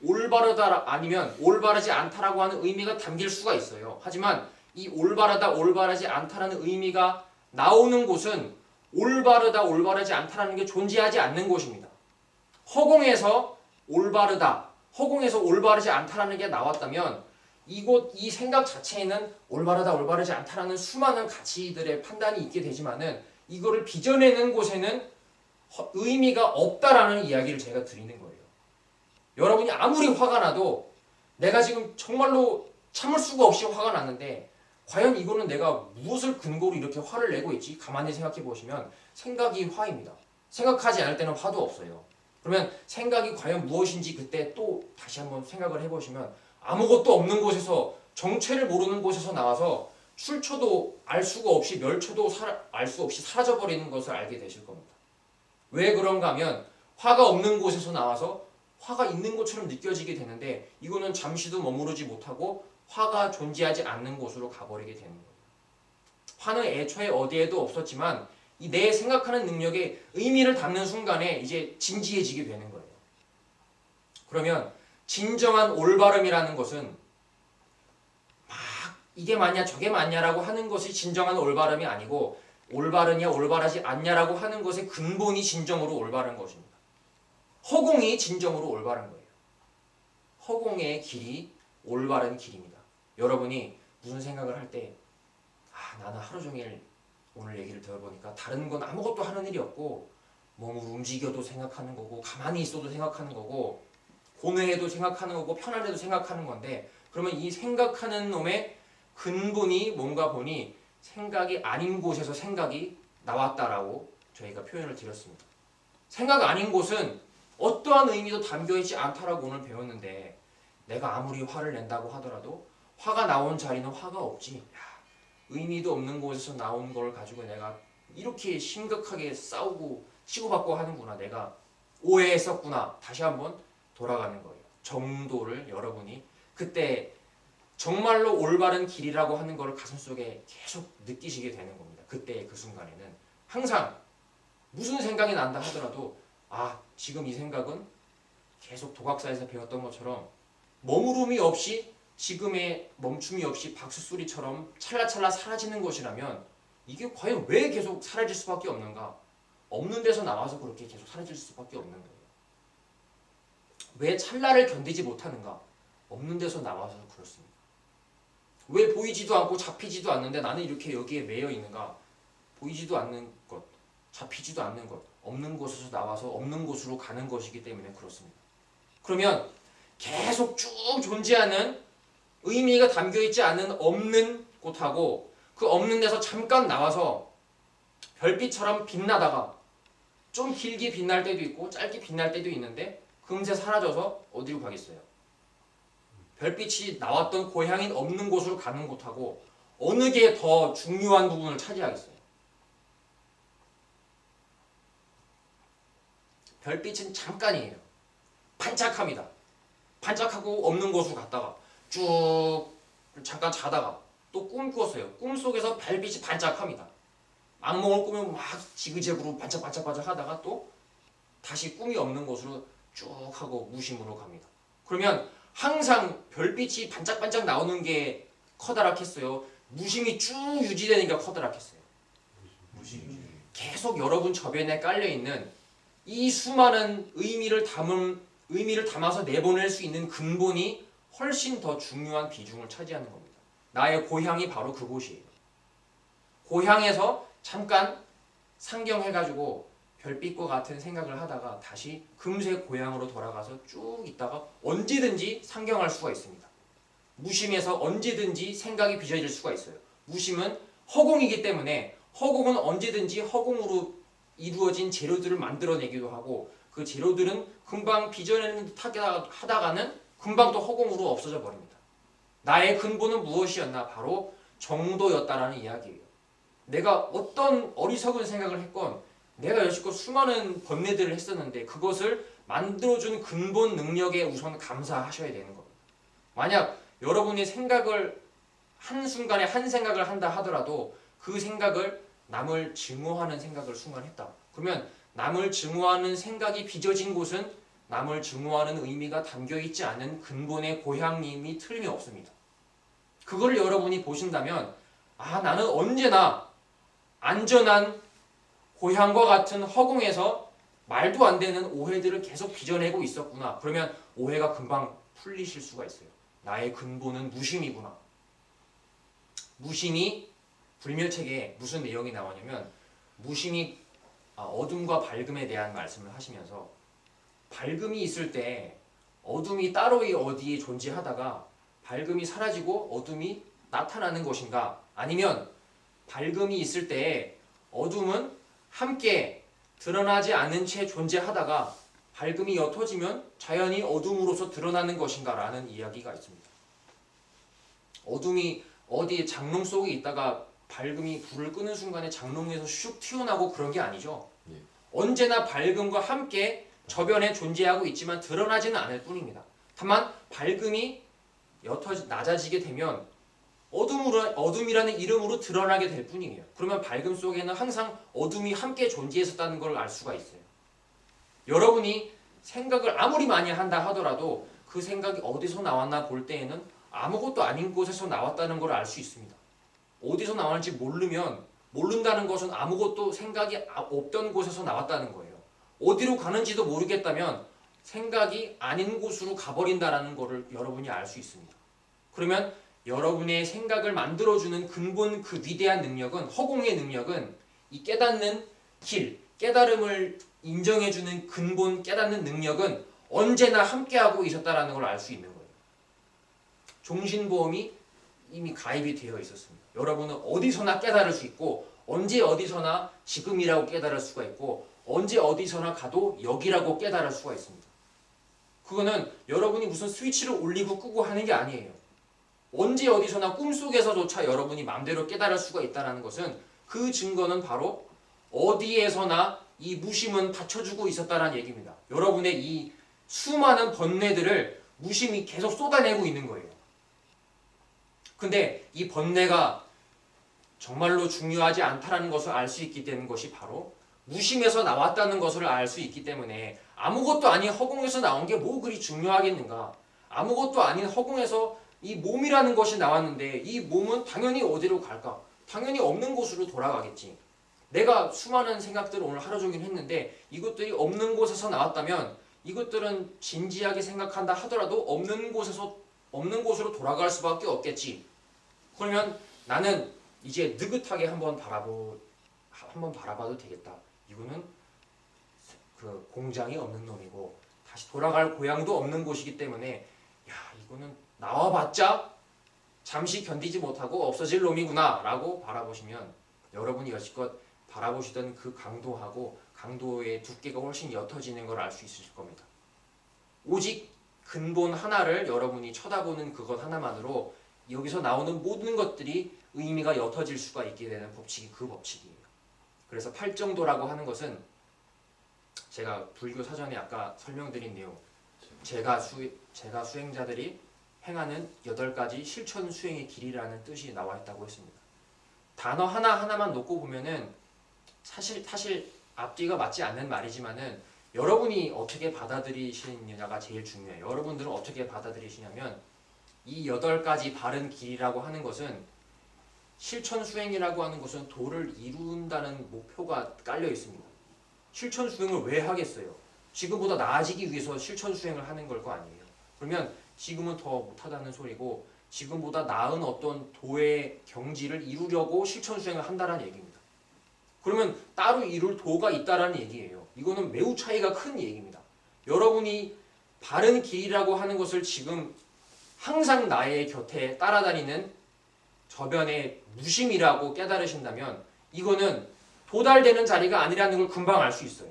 올바르다 아니면 올바르지 않다라고 하는 의미가 담길 수가 있어요. 하지만 이 올바르다 올바르지 않다라는 의미가 나오는 곳은 올바르다 올바르지 않다라는 게 존재하지 않는 곳입니다. 허공에서 올바르다, 허공에서 올바르지 않다라는 게 나왔다면 이 생각 자체에는 올바르다 올바르지 않다라는 수많은 가치들의 판단이 있게 되지만은 이거를 빚어내는 곳에는 의미가 없다라는 이야기를 제가 드리는 거예요. 여러분이 아무리 화가 나도 내가 지금 정말로 참을 수가 없이 화가 났는데 과연 이거는 내가 무엇을 근거로 이렇게 화를 내고 있지? 가만히 생각해 보시면 생각이 화입니다. 생각하지 않을 때는 화도 없어요. 그러면 생각이 과연 무엇인지 그때 또 다시 한번 생각을 해보시면 아무것도 없는 곳에서 정체를 모르는 곳에서 나와서 출처도 알 수가 없이 멸처도 알 수 없이 사라져버리는 것을 알게 되실 겁니다. 왜 그런가 하면 화가 없는 곳에서 나와서 화가 있는 것처럼 느껴지게 되는데 이거는 잠시도 머무르지 못하고 화가 존재하지 않는 곳으로 가버리게 되는 거예요. 화는 애초에 어디에도 없었지만 이 내 생각하는 능력에 의미를 담는 순간에 이제 진지해지게 되는 거예요. 그러면 진정한 올바름이라는 것은 막 이게 맞냐 저게 맞냐라고 하는 것이 진정한 올바름이 아니고 올바르냐 올바르지 않냐라고 하는 것의 근본이 진정으로 올바른 것입니다. 허공이 진정으로 올바른 거예요. 허공의 길이 올바른 길입니다. 여러분이 무슨 생각을 할 때 나는 하루 종일 오늘 얘기를 들어보니까 다른 건 아무것도 하는 일이 없고 몸을 움직여도 생각하는 거고 가만히 있어도 생각하는 거고 고뇌해도 생각하는 거고 편안해도 생각하는 건데 그러면 이 생각하는 놈의 근본이 뭔가 보니 생각이 아닌 곳에서 생각이 나왔다라고 저희가 표현을 드렸습니다. 생각 아닌 곳은 어떠한 의미도 담겨있지 않다라고 오늘 배웠는데 내가 아무리 화를 낸다고 하더라도 화가 나온 자리는 화가 없지. 의미도 없는 곳에서 나온 걸 가지고 내가 이렇게 심각하게 싸우고 치고받고 하는구나. 내가 오해했었구나. 다시 한번 돌아가는 거예요. 정도를 여러분이 그때 정말로 올바른 길이라고 하는 걸 가슴속에 계속 느끼시게 되는 겁니다. 그때 그 순간에는 항상 무슨 생각이 난다 하더라도 지금 이 생각은 계속 도각사에서 배웠던 것처럼 머무름이 없이 지금의 멈춤이 없이 박수소리처럼 찰나찰나 사라지는 것이라면 이게 과연 왜 계속 사라질 수밖에 없는가? 없는 데서 나와서 그렇게 계속 사라질 수밖에 없는 거예요. 왜 찰나를 견디지 못하는가? 없는 데서 나와서 그렇습니다. 왜 보이지도 않고 잡히지도 않는데 나는 이렇게 여기에 매여 있는가? 보이지도 않는 것, 잡히지도 않는 것, 없는 곳에서 나와서 없는 곳으로 가는 것이기 때문에 그렇습니다. 그러면 계속 쭉 존재하는 의미가 담겨있지 않은 없는 곳하고 그 없는 데서 잠깐 나와서 별빛처럼 빛나다가 좀 길게 빛날 때도 있고 짧게 빛날 때도 있는데 금세 사라져서 어디로 가겠어요? 별빛이 나왔던 고향인 없는 곳으로 가는 곳하고 어느 게 더 중요한 부분을 차지하겠어요? 별빛은 잠깐이에요. 반짝합니다. 반짝하고 없는 곳으로 갔다가 쭉 잠깐 자다가 또 꿈 꾸었어요. 꿈속에서 별빛이 반짝합니다. 악몽을 꾸면 막 지그재그로 반짝반짝반짝 하다가 또 다시 꿈이 없는 곳으로 쭉 하고 무심으로 갑니다. 그러면 항상 별빛이 반짝반짝 나오는 게 커다랗겠어요? 무심이 쭉 유지되는 게 커다랗겠어요? 무심이. 계속 여러분 저변에 깔려있는 이 수많은 의미를 담아서 내보낼 수 있는 근본이 훨씬 더 중요한 비중을 차지하는 겁니다. 나의 고향이 바로 그곳이에요. 고향에서 잠깐 상경해가지고 별빛과 같은 생각을 하다가 다시 금세 고향으로 돌아가서 쭉 있다가 언제든지 상경할 수가 있습니다. 무심에서 언제든지 생각이 빚어질 수가 있어요. 무심은 허공이기 때문에 허공은 언제든지 허공으로 이루어진 재료들을 만들어내기도 하고 그 재료들은 금방 빚어내는 듯 하다가는 금방 또 허공으로 없어져 버립니다. 나의 근본은 무엇이었나? 바로 정도였다라는 이야기예요. 내가 어떤 어리석은 생각을 했건 내가 여지껏 수많은 번뇌들을 했었는데 그것을 만들어준 근본 능력에 우선 감사하셔야 되는 겁니다. 만약 여러분이 생각을 한순간에 한 생각을 한다 하더라도 그 생각을 남을 증오하는 생각을 순간 했다. 그러면 남을 증오하는 생각이 빚어진 곳은 남을 증오하는 의미가 담겨있지 않은 근본의 고향님이 틀림이 없습니다. 그걸 여러분이 보신다면 나는 언제나 안전한 고향과 같은 허공에서 말도 안 되는 오해들을 계속 빚어내고 있었구나. 그러면 오해가 금방 풀리실 수가 있어요. 나의 근본은 무심이구나. 무심이 불멸책에 무슨 내용이 나오냐면 무심이 어둠과 밝음에 대한 말씀을 하시면서 밝음이 있을 때 어둠이 따로 어디에 존재하다가 밝음이 사라지고 어둠이 나타나는 것인가? 아니면 밝음이 있을 때 어둠은 함께 드러나지 않은 채 존재하다가 밝음이 옅어지면 자연히 어둠으로서 드러나는 것인가? 라는 이야기가 있습니다. 어둠이 어디 장롱 속에 있다가 밝음이 불을 끄는 순간에 장롱에서 슉 튀어나오고 그런 게 아니죠. 언제나 밝음과 함께 저변에 존재하고 있지만 드러나지는 않을 뿐입니다. 다만 밝음이 낮아지게 되면 어둠이라는 이름으로 드러나게 될 뿐이에요. 그러면 밝음 속에는 항상 어둠이 함께 존재했었다는 걸 알 수가 있어요. 여러분이 생각을 아무리 많이 한다 하더라도 그 생각이 어디서 나왔나 볼 때에는 아무것도 아닌 곳에서 나왔다는 걸 알 수 있습니다. 어디서 나왔는지 모른다는 것은 아무것도 생각이 없던 곳에서 나왔다는 거예요. 어디로 가는지도 모르겠다면 생각이 아닌 곳으로 가버린다는 것을 여러분이 알 수 있습니다. 그러면 여러분의 생각을 만들어주는 근본 그 위대한 능력은, 허공의 능력은 이 깨닫는 길, 깨달음을 인정해주는 근본 깨닫는 능력은 언제나 함께하고 있었다는 걸 알 수 있는 거예요. 종신보험이 이미 가입이 되어 있었습니다. 여러분은 어디서나 깨달을 수 있고 언제 어디서나 지금이라고 깨달을 수가 있고 언제 어디서나 가도 여기라고 깨달을 수가 있습니다. 그거는 여러분이 무슨 스위치를 올리고 끄고 하는 게 아니에요. 언제 어디서나 꿈속에서조차 여러분이 마음대로 깨달을 수가 있다는 것은 그 증거는 바로 어디에서나 이 무심은 받쳐주고 있었다는 얘기입니다. 여러분의 이 수많은 번뇌들을 무심이 계속 쏟아내고 있는 거예요. 근데 이 번뇌가 정말로 중요하지 않다는 것을 알 수 있게 되는 것이 바로 무심에서 나왔다는 것을 알 수 있기 때문에 아무것도 아닌 허공에서 나온 게 뭐 그리 중요하겠는가? 아무것도 아닌 허공에서 이 몸이라는 것이 나왔는데 이 몸은 당연히 어디로 갈까? 당연히 없는 곳으로 돌아가겠지. 내가 수많은 생각들을 오늘 하루 종일 했는데 이것들이 없는 곳에서 나왔다면 이것들은 진지하게 생각한다 하더라도 없는 곳으로 돌아갈 수밖에 없겠지. 그러면 나는 이제 느긋하게 한번 바라봐도 되겠다. 이거는 그 공장이 없는 놈이고 다시 돌아갈 고향도 없는 곳이기 때문에 야 이거는 나와봤자 잠시 견디지 못하고 없어질 놈이구나 라고 바라보시면 여러분이 여지껏 바라보시던 그 강도하고 강도의 두께가 훨씬 옅어지는 걸 알 수 있으실 겁니다. 오직 근본 하나를 여러분이 쳐다보는 그것 하나만으로 여기서 나오는 모든 것들이 의미가 옅어질 수가 있게 되는 법칙이 그 법칙이에요. 그래서 팔정도라고 하는 것은 제가 불교 사전에 아까 설명드린 내용, 제가 수행자들이 행하는 8가지 실천 수행의 길이라는 뜻이 나와 있다고 했습니다. 단어 하나하나만 놓고 보면은 사실 앞뒤가 맞지 않는 말이지만은 여러분이 어떻게 받아들이시느냐가 제일 중요해요. 여러분들은 어떻게 받아들이시냐면 이 8가지 바른 길이라고 하는 것은 실천 수행이라고 하는 것은 도를 이룬다는 목표가 깔려 있습니다. 실천 수행을 왜 하겠어요? 지금보다 나아지기 위해서 실천 수행을 하는 걸 거 아니에요. 그러면 지금은 더 못하다는 소리고 지금보다 나은 어떤 도의 경지를 이루려고 실천 수행을 한다는 얘기입니다. 그러면 따로 이룰 도가 있다는 얘기예요. 이거는 매우 차이가 큰 얘기입니다. 여러분이 바른 길이라고 하는 것을 지금 항상 나의 곁에 따라다니는 저변의 무심이라고 깨달으신다면 이거는 도달되는 자리가 아니라는 걸 금방 알 수 있어요.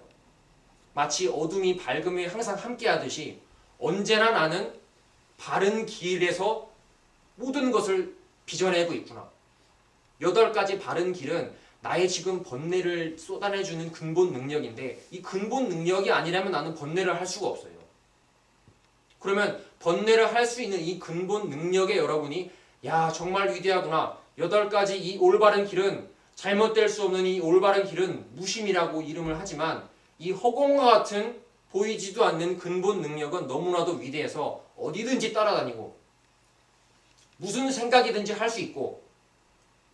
마치 어둠이 밝음에 항상 함께 하듯이 언제나 나는 바른 길에서 모든 것을 빚어내고 있구나. 8가지 바른 길은 나의 지금 번뇌를 쏟아내주는 근본 능력인데 이 근본 능력이 아니라면 나는 번뇌를 할 수가 없어요. 그러면 번뇌를 할 수 있는 이 근본 능력에 여러분이 야 정말 위대하구나. 8가지 이 올바른 길은 잘못될 수 없는 이 올바른 길은 무심이라고 이름을 하지만 이 허공과 같은 보이지도 않는 근본 능력은 너무나도 위대해서 어디든지 따라다니고 무슨 생각이든지 할 수 있고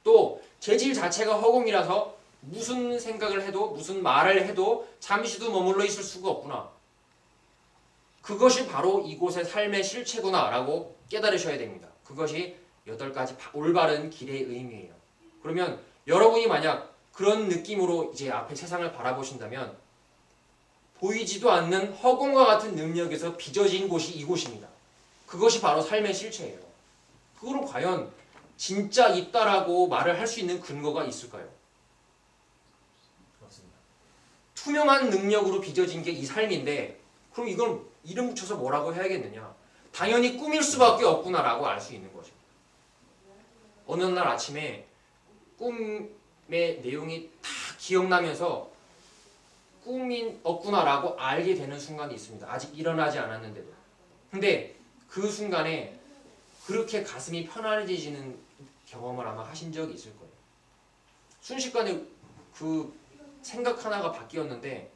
또 재질 자체가 허공이라서 무슨 생각을 해도 무슨 말을 해도 잠시도 머물러 있을 수가 없구나. 그것이 바로 이곳의 삶의 실체구나 라고 깨달으셔야 됩니다. 그것이 8가지 올바른 길의 의미예요. 그러면 여러분이 만약 그런 느낌으로 이제 앞에 세상을 바라보신다면 보이지도 않는 허공과 같은 능력에서 빚어진 곳이 이곳입니다. 그것이 바로 삶의 실체예요. 그거는 과연 진짜 있다라고 말을 할 수 있는 근거가 있을까요? 그렇습니다. 투명한 능력으로 빚어진 게 이 삶인데 그럼 이걸 이름 붙여서 뭐라고 해야겠느냐? 당연히 꿈일 수밖에 없구나라고 알 수 있는 거죠. 어느 날 아침에 꿈의 내용이 다 기억나면서 꿈이 없구나라고 알게 되는 순간이 있습니다. 아직 일어나지 않았는데도. 근데 그 순간에 그렇게 가슴이 편안해지는 경험을 아마 하신 적이 있을 거예요. 순식간에 그 생각 하나가 바뀌었는데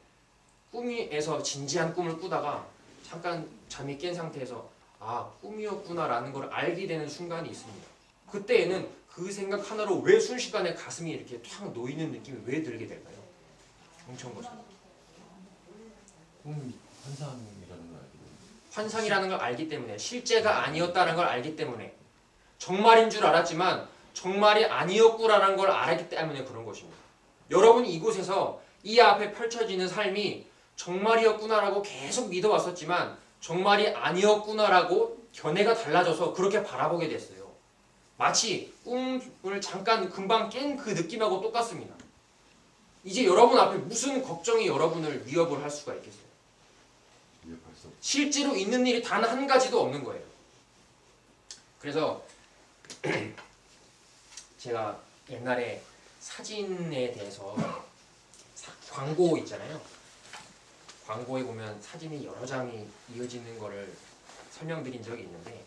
꿈에서 진지한 꿈을 꾸다가 잠깐 잠이 깬 상태에서 아 꿈이었구나라는 걸 알게 되는 순간이 있습니다. 그때에는 그 생각 하나로 왜 순식간에 가슴이 이렇게 탁 놓이는 느낌이 왜 들게 될까요? 엄청 거죠. 꿈 환상이라는 걸 알게 됩니다. 환상이라는 걸 알기 때문에 실제가 아니었다는 걸 알기 때문에 정말인 줄 알았지만 정말이 아니었구라는 걸 알았기 때문에 그런 것입니다. 여러분이 이곳에서 이 앞에 펼쳐지는 삶이 정말이었구나라고 계속 믿어왔었지만 정말이 아니었구나라고 견해가 달라져서 그렇게 바라보게 됐어요. 마치 꿈을 잠깐 금방 깬 그 느낌하고 똑같습니다. 이제 여러분 앞에 무슨 걱정이 여러분을 위협을 할 수가 있겠어요? 실제로 있는 일이 단 한 가지도 없는 거예요. 그래서 제가 옛날에 사진에 대해서 광고 있잖아요. 광고에 보면 사진이 여러 장이 이어지는 거를 설명드린 적이 있는데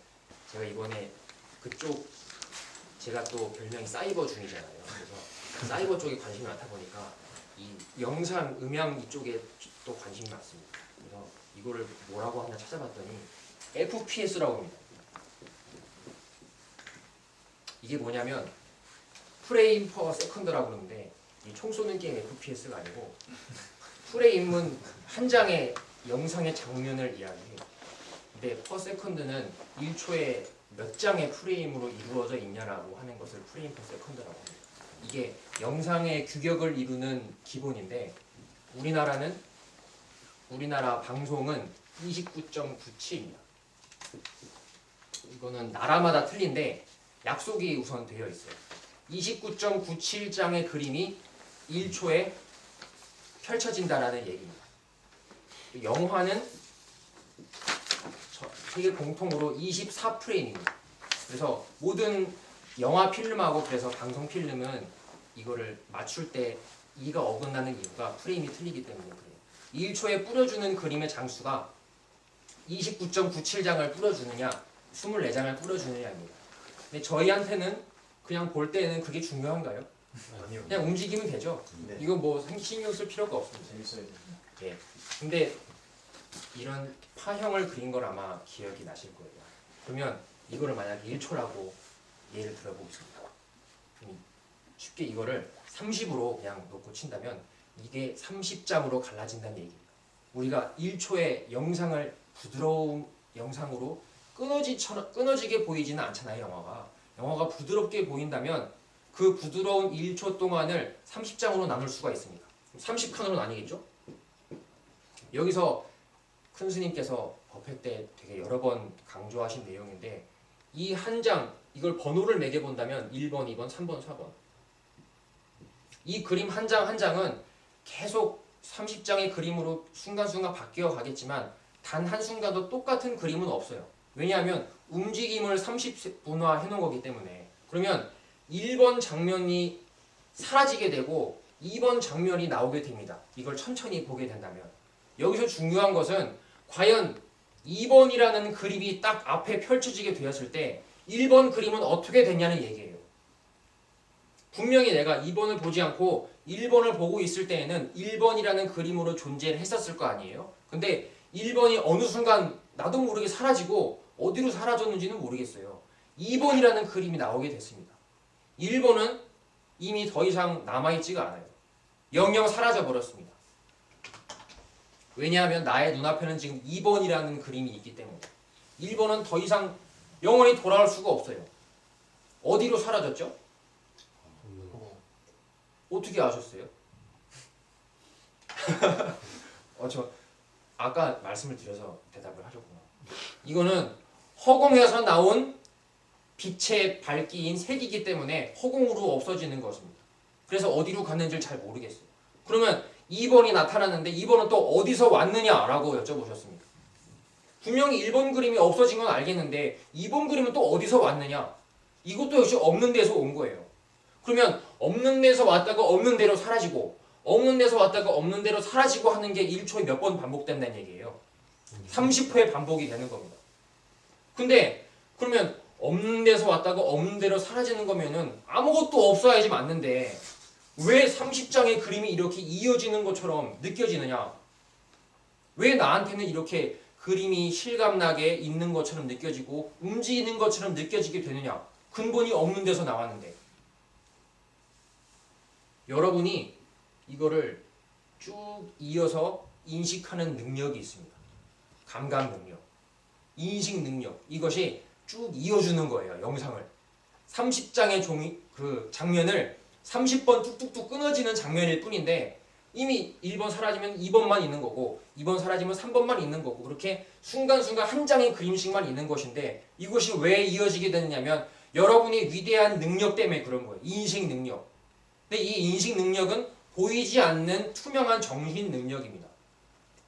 제가 이번에 그쪽 제가 또 별명이 사이버 중이잖아요. 그래서 사이버 쪽에 관심이 많다 보니까 이 영상, 음향 이쪽에 또 관심이 많습니다. 그래서 이거를 뭐라고 하나 찾아봤더니 FPS라고 합니다. 이게 뭐냐면 프레임 퍼 세컨드라고 그러는데 이 총 쏘는 게임 FPS가 아니고 프레임은 한 장의 영상의 장면을 이야기해요. 근데 퍼 세컨드는 1초에 몇 장의 프레임으로 이루어져 있냐라고 하는 것을 프레임 퍼 세컨드라고 합니다. 이게 영상의 규격을 이루는 기본인데 우리나라 방송은 29.97입니다. 이거는 나라마다 틀린데 약속이 우선 되어 있어요. 29.97장의 그림이 1초에 펼쳐진다라는 얘기입니다. 영화는 세계 공통으로 24프레임입니다. 그래서 모든 영화 필름하고 그래서 방송 필름은 이거를 맞출 때 이가 어긋나는 이유가 프레임이 틀리기 때문에 그래요. 1초에 뿌려주는 그림의 장수가 29.97장을 뿌려주느냐 24장을 뿌려주느냐입니다. 근데 저희한테는 그냥 볼 때는 그게 중요한가요? 아니요. 그냥 움직이면 되죠. 네. 이거 뭐 신경 쓸 필요가 없습니다. 재밌어야 돼. 예. 근데 이런 파형을 그린 걸 아마 기억이 나실 거예요. 그러면 이거를 만약에 1초라고 예를 들어보겠습니다. 쉽게 이거를 30으로 그냥 놓고 친다면 이게 30장으로 갈라진다는 얘기입니다. 우리가 1초의 영상을 부드러운 영상으로 끊어지게 보이지는 않잖아요. 영화가 부드럽게 보인다면 그 부드러운 1초 동안을 30장으로 나눌 수가 있습니다. 30칸으로 나뉘겠죠? 여기서 큰 스님께서 법회 때 되게 여러 번 강조하신 내용인데 이 한 장, 이걸 번호를 매겨본다면 1번, 2번, 3번, 4번 이 그림 한 장 한 장은 계속 30장의 그림으로 순간순간 바뀌어 가겠지만 단 한순간도 똑같은 그림은 없어요. 왜냐하면 움직임을 30분화 해놓은 거기 때문에. 그러면 1번 장면이 사라지게 되고 2번 장면이 나오게 됩니다. 이걸 천천히 보게 된다면. 여기서 중요한 것은 과연 2번이라는 그림이 딱 앞에 펼쳐지게 되었을 때 1번 그림은 어떻게 됐냐는 얘기예요. 분명히 내가 2번을 보지 않고 1번을 보고 있을 때에는 1번이라는 그림으로 존재를 했었을 거 아니에요. 근데 1번이 어느 순간 나도 모르게 사라지고 어디로 사라졌는지는 모르겠어요. 2번이라는 그림이 나오게 됐습니다. 1번은 이미 더 이상 남아있지가 않아요. 영영 사라져 버렸습니다. 왜냐하면 나의 눈앞에는 지금 2번이라는 그림이 있기 때문에 1번은 더 이상 영원히 돌아올 수가 없어요. 어디로 사라졌죠? 어떻게 아셨어요? 저 아까 말씀을 드려서 대답을 하셨구나. 이거는 허공에서 나온 빛의 밝기인 색이기 때문에 허공으로 없어지는 것입니다. 그래서 어디로 갔는지를 잘 모르겠어요. 그러면 2번이 나타났는데 2번은 또 어디서 왔느냐라고 여쭤보셨습니다. 분명히 1번 그림이 없어진 건 알겠는데 2번 그림은 또 어디서 왔느냐? 이것도 역시 없는 데서 온 거예요. 그러면 없는 데서 왔다가 없는 데로 사라지고 없는 데서 왔다가 없는 데로 사라지고 하는 게 1초에 몇 번 반복된다는 얘기예요. 30회의 반복이 되는 겁니다. 근데 그러면 없는 데서 왔다가 없는 데로 사라지는 거면은 아무것도 없어야지 맞는데 왜 30장의 그림이 이렇게 이어지는 것처럼 느껴지느냐? 왜 나한테는 이렇게 그림이 실감나게 있는 것처럼 느껴지고 움직이는 것처럼 느껴지게 되느냐? 근본이 없는 데서 나왔는데. 여러분이 이거를 쭉 이어서 인식하는 능력이 있습니다. 감각 능력, 인식 능력, 이것이 쭉 이어주는 거예요. 영상을. 30장의 종이 그 장면을 30번 뚝뚝뚝 끊어지는 장면일 뿐인데 이미 1번 사라지면 2번만 있는 거고 2번 사라지면 3번만 있는 거고 그렇게 순간순간 한 장의 그림씩만 있는 것인데 이것이 왜 이어지게 되느냐면 여러분이 위대한 능력 때문에 그런 거예요. 인식 능력. 근데 이 인식 능력은 보이지 않는 투명한 정신 능력입니다.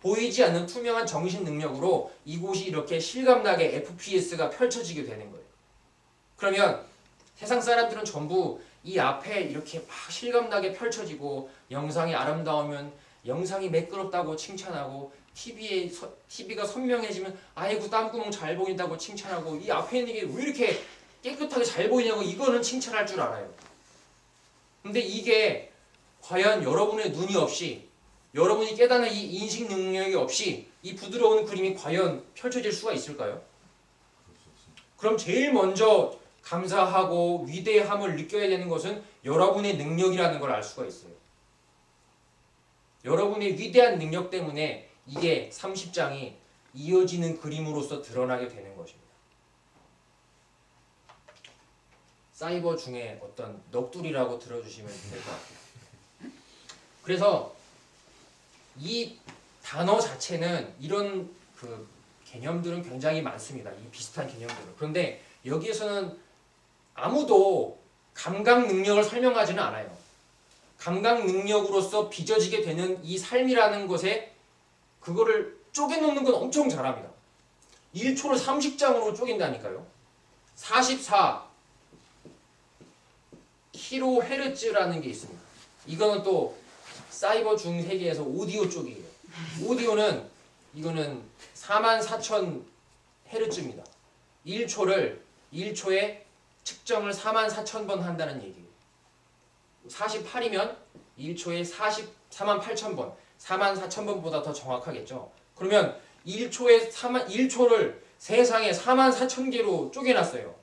보이지 않는 투명한 정신 능력으로 이곳이 이렇게 실감나게 FPS가 펼쳐지게 되는 거예요. 그러면 세상 사람들은 전부 이 앞에 이렇게 막 실감나게 펼쳐지고 영상이 아름다우면 영상이 매끄럽다고 칭찬하고 TV가 선명해지면 아이고 땀구멍 잘 보인다고 칭찬하고 이 앞에 있는 게 왜 이렇게 깨끗하게 잘 보이냐고 이거는 칭찬할 줄 알아요. 근데 이게 과연 여러분의 눈이 없이 여러분이 깨닫는 이 인식 능력이 없이 이 부드러운 그림이 과연 펼쳐질 수가 있을까요? 그럼 제일 먼저 감사하고 위대함을 느껴야 되는 것은 여러분의 능력이라는 걸 알 수가 있어요. 여러분의 위대한 능력 때문에 이게 30장이 이어지는 그림으로서 드러나게 되는 것입니다. 사이버 중에 어떤 넋두리라고 들어주시면 될 것 같아요. 그래서 이 단어 자체는 이런 그 개념들은 굉장히 많습니다. 이 비슷한 개념들은. 그런데 여기에서는 아무도 감각 능력을 설명하지는 않아요. 감각 능력으로서 빚어지게 되는 이 삶이라는 것에 그거를 쪼개놓는 건 엄청 잘합니다. 1초를 30장으로 쪼갠다니까요. 44 kHz라는 게 있습니다. 이거는 또 사이버 중 세계에서 오디오 쪽이에요. 오디오는 이거는 44,000Hz입니다. 1초에 측정을 44,000번 한다는 얘기예요. 48이면 1초에 48,000번, 44,000번보다 더 정확하겠죠. 그러면 1초를 세상에 44,000개로 쪼개놨어요.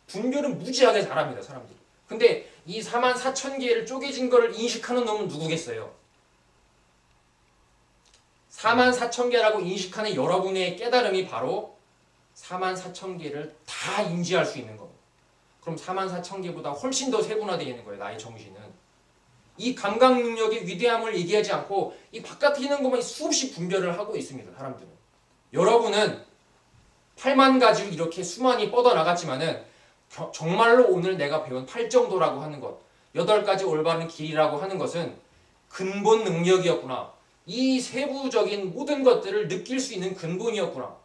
분별은 무지하게 잘합니다, 사람들이. 근데 이 44,000개를 쪼개진 거를 인식하는 놈은 누구겠어요? 44,000개라고 인식하는 여러분의 깨달음이 바로 44,000개를 다 인지할 수 있는 겁니다. 그럼 44,000개보다 훨씬 더 세분화되어 있는 거예요, 나의 정신은. 이 감각 능력의 위대함을 얘기하지 않고 이 바깥에 있는 것만 수없이 분별을 하고 있습니다, 사람들은. 여러분은 8만 가지 이렇게 수만이 뻗어나갔지만은 정말로 오늘 내가 배운 8정도라고 하는 것, 8가지 올바른 길이라고 하는 것은 근본 능력이었구나. 이 세부적인 모든 것들을 느낄 수 있는 근본이었구나.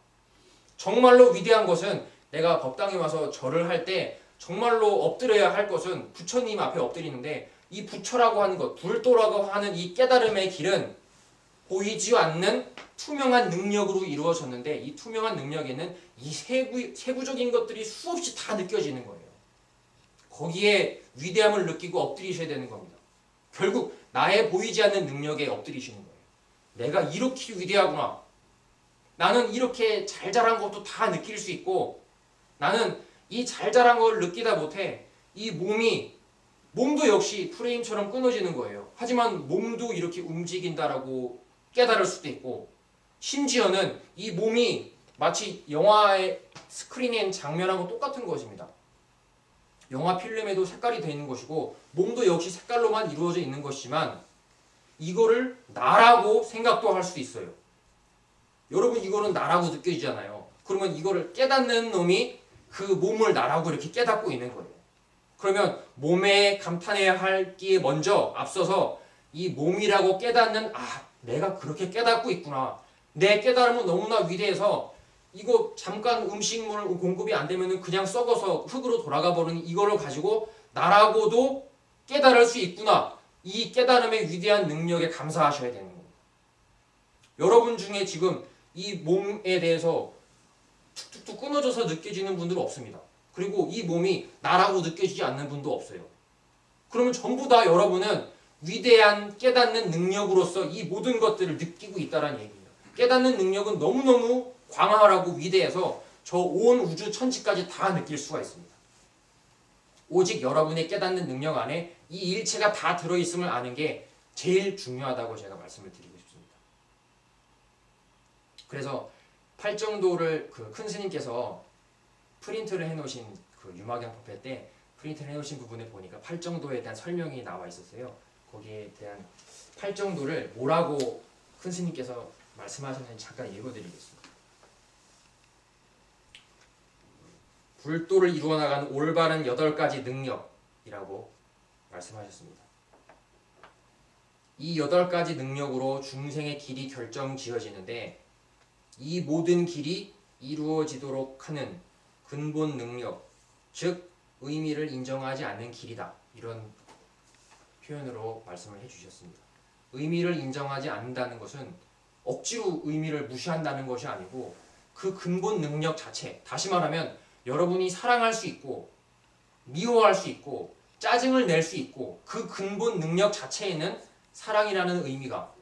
정말로 위대한 것은 내가 법당에 와서 절을 할 때 정말로 엎드려야 할 것은 부처님 앞에 엎드리는데 이 부처라고 하는 것, 불도라고 하는 이 깨달음의 길은 보이지 않는 투명한 능력으로 이루어졌는데 이 투명한 능력에는 이 세부적인 것들이 수없이 다 느껴지는 거예요. 거기에 위대함을 느끼고 엎드리셔야 되는 겁니다. 결국 나의 보이지 않는 능력에 엎드리시는 거예요. 내가 이렇게 위대하구나. 나는 이렇게 잘 자란 것도 다 느낄 수 있고 나는 이 잘 자란 걸 느끼다 못해 이 몸도 역시 프레임처럼 끊어지는 거예요. 하지만 몸도 이렇게 움직인다라고 깨달을 수도 있고 심지어는 이 몸이 마치 영화의 스크린에 있는 장면하고 똑같은 것입니다. 영화 필름에도 색깔이 되어 있는 것이고 몸도 역시 색깔로만 이루어져 있는 것이지만 이거를 나라고 생각도 할 수 있어요. 여러분 이거는 나라고 느껴지잖아요. 그러면 이거를 깨닫는 놈이 그 몸을 나라고 이렇게 깨닫고 있는 거예요. 그러면 몸에 감탄해야 할 게 먼저 앞서서 이 몸이라고 깨닫는 내가 그렇게 깨닫고 있구나. 내 깨달음은 너무나 위대해서 이거 잠깐 음식물 공급이 안 되면 그냥 썩어서 흙으로 돌아가 버리는 이거를 가지고 나라고도 깨달을 수 있구나. 이 깨달음의 위대한 능력에 감사하셔야 되는 겁니다. 여러분 중에 지금 이 몸에 대해서 툭툭툭 끊어져서 느껴지는 분들은 없습니다. 그리고 이 몸이 나라고 느껴지지 않는 분도 없어요. 그러면 전부 다 여러분은 위대한 깨닫는 능력으로서 이 모든 것들을 느끼고 있다는 얘기입니다. 깨닫는 능력은 너무너무 광활하고 위대해서 저 온 우주 천지까지 다 느낄 수가 있습니다. 오직 여러분의 깨닫는 능력 안에 이 일체가 다 들어있음을 아는 게 제일 중요하다고 제가 말씀을 드리고 싶습니다. 그래서 8정도를 그 큰 스님께서 프린트를 해놓으신 그 유마경 법회 때 프린트를 해오신 부분에 보니까 팔정도에 대한 설명이 나와 있었어요. 거기에 대한 팔정도를 뭐라고 큰 스님께서 말씀하셨는지 잠깐 읽어드리겠습니다. 불도를 이루어나가는 올바른 8가지 능력이라고 말씀하셨습니다. 이 8가지 능력으로 중생의 길이 결정지어지는데 이 모든 길이 이루어지도록 하는 근본 능력, 즉 의미를 인정하지 않는 길이다. 이런 표현으로 말씀을 해주셨습니다. 의미를 인정하지 않는다는 것은 억지로 의미를 무시한다는 것이 아니고 그 근본 능력 자체, 다시 말하면 여러분이 사랑할 수 있고 미워할 수 있고 짜증을 낼 수 있고 그 근본 능력 자체에는 사랑이라는 의미가,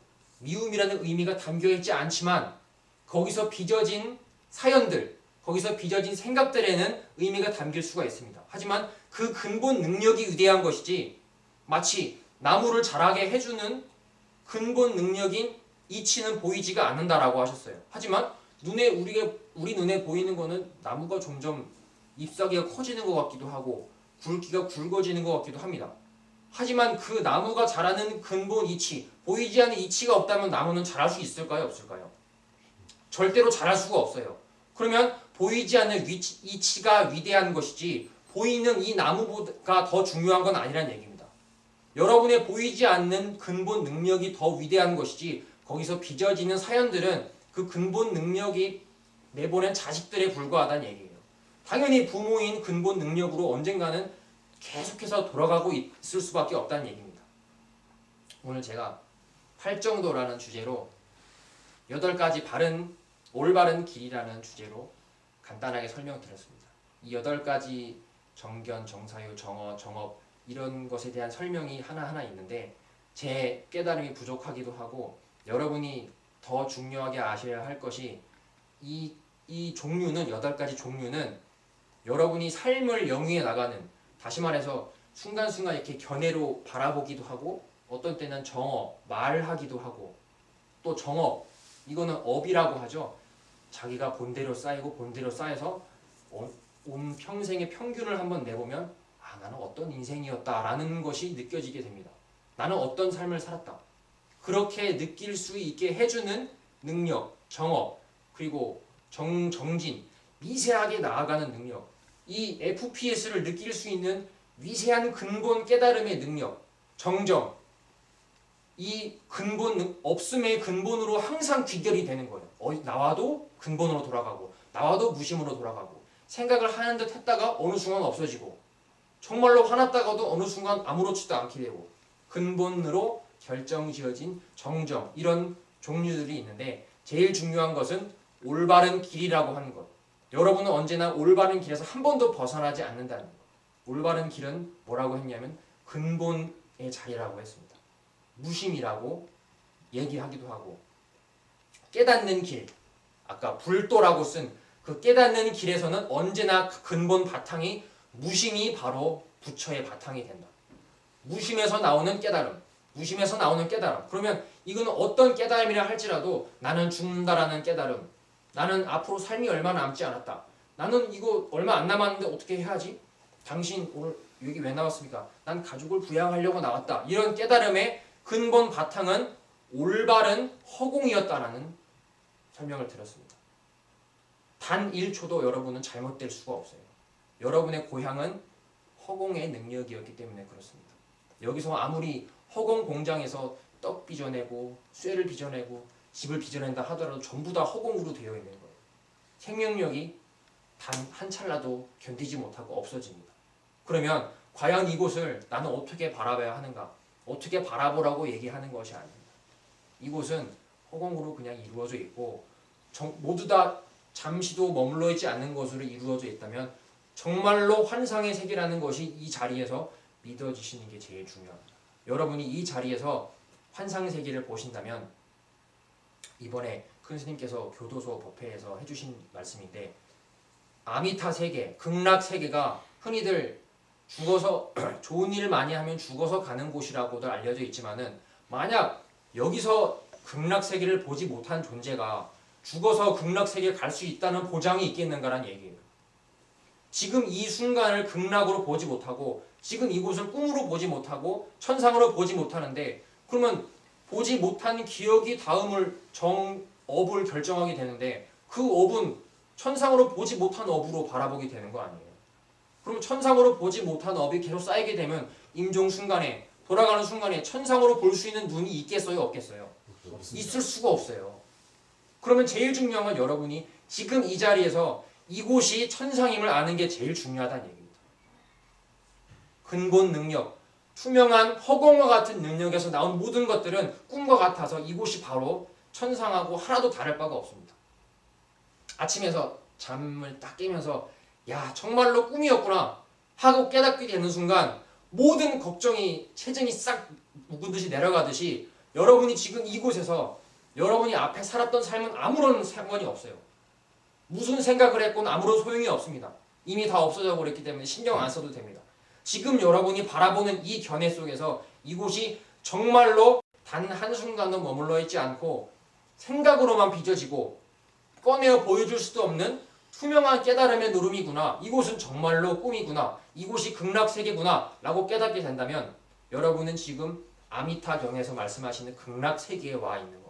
미움이라는 의미가 담겨있지 않지만 거기서 빚어진 사연들, 거기서 빚어진 생각들에는 의미가 담길 수가 있습니다. 하지만 그 근본 능력이 위대한 것이지 마치 나무를 자라게 해주는 근본 능력인 이치는 보이지가 않는다라고 하셨어요. 하지만 우리 눈에 보이는 거는 나무가 점점 잎사귀가 커지는 것 같기도 하고 굵기가 굵어지는 것 같기도 합니다. 하지만 그 나무가 자라는 근본 이치, 보이지 않는 이치가 없다면 나무는 자랄 수 있을까요? 없을까요? 절대로 자랄 수가 없어요. 그러면 보이지 않는 이치가 위대한 것이지 보이는 이 나무가 더 중요한 건 아니라는 얘기입니다. 여러분의 보이지 않는 근본 능력이 더 위대한 것이지 거기서 빚어지는 사연들은 그 근본 능력이 내보낸 자식들에 불과하다는 얘기예요. 당연히 부모인 근본 능력으로 언젠가는 계속해서 돌아가고 있을 수밖에 없다는 얘기입니다. 오늘 제가 팔정도라는 주제로 8가지 올바른 길이라는 주제로 간단하게 설명드렸습니다. 이 8가지 정견, 정사유, 정어, 정업 이런 것에 대한 설명이 하나하나 있는데 제 깨달음이 부족하기도 하고 여러분이 더 중요하게 아셔야 할 것이 이 종류는 8가지 종류는 여러분이 삶을 영위해 나가는, 다시 말해서 순간순간 이렇게 견해로 바라보기도 하고 어떤 때는 정어, 말하기도 하고 또 정업, 이거는 업이라고 하죠. 자기가 본대로 쌓이고 본대로 쌓여서 온 평생의 평균을 한번 내보면 나는 어떤 인생이었다라는 것이 느껴지게 됩니다. 나는 어떤 삶을 살았다. 그렇게 느낄 수 있게 해주는 능력, 정업, 그리고 정진, 미세하게 나아가는 능력, 이 FPS를 느낄 수 있는 미세한 근본 깨달음의 능력, 정정, 이 근본, 없음의 근본으로 항상 귀결이 되는 거예요. 나와도 근본으로 돌아가고 나와도 무심으로 돌아가고 생각을 하는 듯 했다가 어느 순간 없어지고 정말로 화났다가도 어느 순간 아무렇지도 않게 되고 근본으로 결정지어진 정정, 이런 종류들이 있는데 제일 중요한 것은 올바른 길이라고 하는 것. 여러분은 언제나 올바른 길에서 한 번도 벗어나지 않는다는 것. 올바른 길은 뭐라고 했냐면 근본의 자리라고 했습니다. 무심이라고 얘기하기도 하고 깨닫는 길, 아까 불도라고 쓴 그 깨닫는 길에서는 언제나 근본 바탕이 무심이 바로 부처의 바탕이 된다. 무심에서 나오는 깨달음, 무심에서 나오는 깨달음. 그러면 이거는 어떤 깨달음이라 할지라도 나는 죽는다라는 깨달음, 나는 앞으로 삶이 얼마 남지 않았다, 나는 이거 얼마 안 남았는데 어떻게 해야지? 당신 오늘 여기 왜 나왔습니까? 난 가족을 부양하려고 나왔다. 이런 깨달음의 근본 바탕은 올바른 허공이었다라는 설명을 드렸습니다. 단 1초도 여러분은 잘못될 수가 없어요. 여러분의 고향은 허공의 능력이었기 때문에 그렇습니다. 여기서 아무리 허공 공장에서 떡 빚어내고 쇠를 빚어내고 집을 빚어낸다 하더라도 전부 다 허공으로 되어 있는 거예요. 생명력이 단 한 찰나도 견디지 못하고 없어집니다. 그러면 과연 이곳을 나는 어떻게 바라봐야 하는가? 어떻게 바라보라고 얘기하는 것이 아닙니다. 이곳은 허공으로 그냥 이루어져 있고 모두 다 잠시도 머물러 있지 않는 것으로 이루어져 있다면 정말로 환상의 세계라는 것이 이 자리에서 믿어지시는 게 제일 중요합니다. 여러분이 이 자리에서 환상 세계를 보신다면 이번에 큰 스님께서 교도소 법회에서 해주신 말씀인데 아미타 세계, 극락 세계가 흔히들 죽어서 좋은 일을 많이 하면 죽어서 가는 곳이라고도 알려져 있지만은 만약 여기서 극락 세계를 보지 못한 존재가 죽어서 극락 세계에 갈 수 있다는 보장이 있겠는가라는 얘기예요. 지금 이 순간을 극락으로 보지 못하고 지금 이곳을 꿈으로 보지 못하고 천상으로 보지 못하는데 그러면 보지 못한 기억이 다음을 업을 결정하게 되는데 그 업은 천상으로 보지 못한 업으로 바라보게 되는 거 아니에요. 그럼 천상으로 보지 못한 업이 계속 쌓이게 되면 임종 순간에 돌아가는 순간에 천상으로 볼 수 있는 눈이 있겠어요, 없겠어요? 있을 수가 없어요. 그러면 제일 중요한 건 여러분이 지금 이 자리에서 이곳이 천상임을 아는 게 제일 중요하다는 얘기입니다. 근본 능력, 투명한 허공과 같은 능력에서 나온 모든 것들은 꿈과 같아서 이곳이 바로 천상하고 하나도 다를 바가 없습니다. 아침에서 잠을 딱 깨면서 야 정말로 꿈이었구나 하고 깨닫게 되는 순간 모든 걱정이 체증이 싹 묵은 듯이 내려가듯이 여러분이 지금 이곳에서 여러분이 앞에 살았던 삶은 아무런 상관이 없어요. 무슨 생각을 했건 아무런 소용이 없습니다. 이미 다 없어져 버렸기 때문에 신경 안 써도 됩니다. 지금 여러분이 바라보는 이 견해 속에서 이곳이 정말로 단 한순간도 머물러 있지 않고 생각으로만 빚어지고 꺼내어 보여줄 수도 없는 투명한 깨달음의 누름이구나. 이곳은 정말로 꿈이구나. 이곳이 극락세계구나 라고 깨닫게 된다면 여러분은 지금 아미타경에서 말씀하시는 극락세계에 와 있는 겁니다.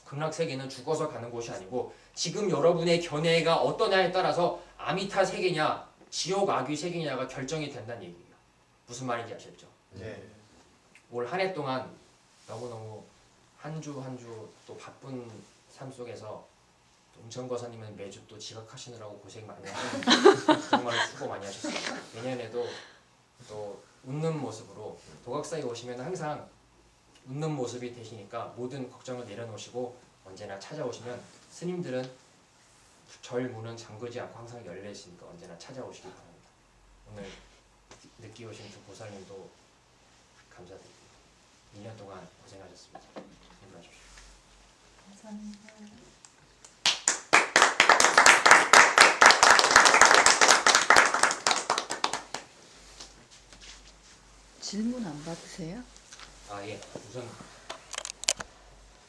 극락세계는 죽어서 가는 곳이 아니고 지금 여러분의 견해가 어떠냐에 따라서 아미타 세계냐 지옥 악귀 세계냐가 결정이 된다는 얘기예요. 무슨 말인지 아셨죠? 네. 올 한 해 동안 너무너무 한 주 한 주 또 바쁜 삶 속에서 동천 거사님은 매주 또 지각하시느라고 고생 많이 하셨는데 정말 수고 많이 하셨습니다. 내년에도 또 웃는 모습으로 도각사에 오시면 항상 웃는 모습이 되시니까 모든 걱정을 내려놓으시고 언제나 찾아오시면 스님들은 절 문은 잠그지 않고 항상 열려 있으니까 언제나 찾아오시기 바랍니다. 오늘 늦게 오신 두 보살님도 감사드립니다. 2년 동안 고생하셨습니다. 힘내십시오. 감사합니다. 질문 안 받으세요? 예. 우선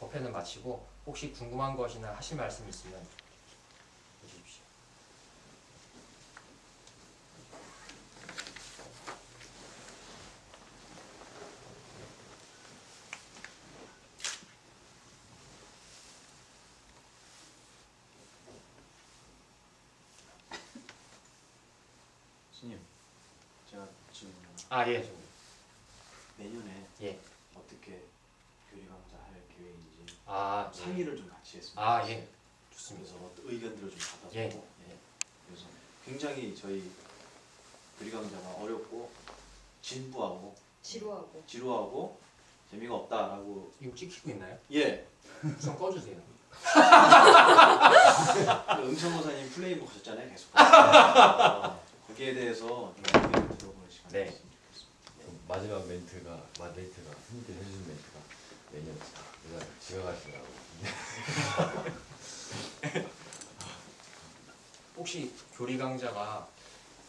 법회는 마치고 혹시 궁금한 것이나 하실 말씀 있으면 해주십시오. 스님, 제가 지금 예. 내년에 예. 어떻게 교리강좌 할 계획인지 예. 상의를 좀 같이 했습니다. 예. 좋습니다. 그래서 어떤 의견들을 좀 받아서 예. 그래서 굉장히 저희 교리강좌가 어렵고 진부하고 지루하고 재미가 없다라고 이거 찍히고 있나요? 예 우선 꺼주세요. 응천고사님 플레이북 하셨잖아요 계속 거기에 대해서 좀 의견을 들어보는 시간이 네. 있으면 좋겠습니다. 마지막 멘트가 스님께서 해주신 멘트가 내년 내가 지각하시라고. 혹시 교리 강좌가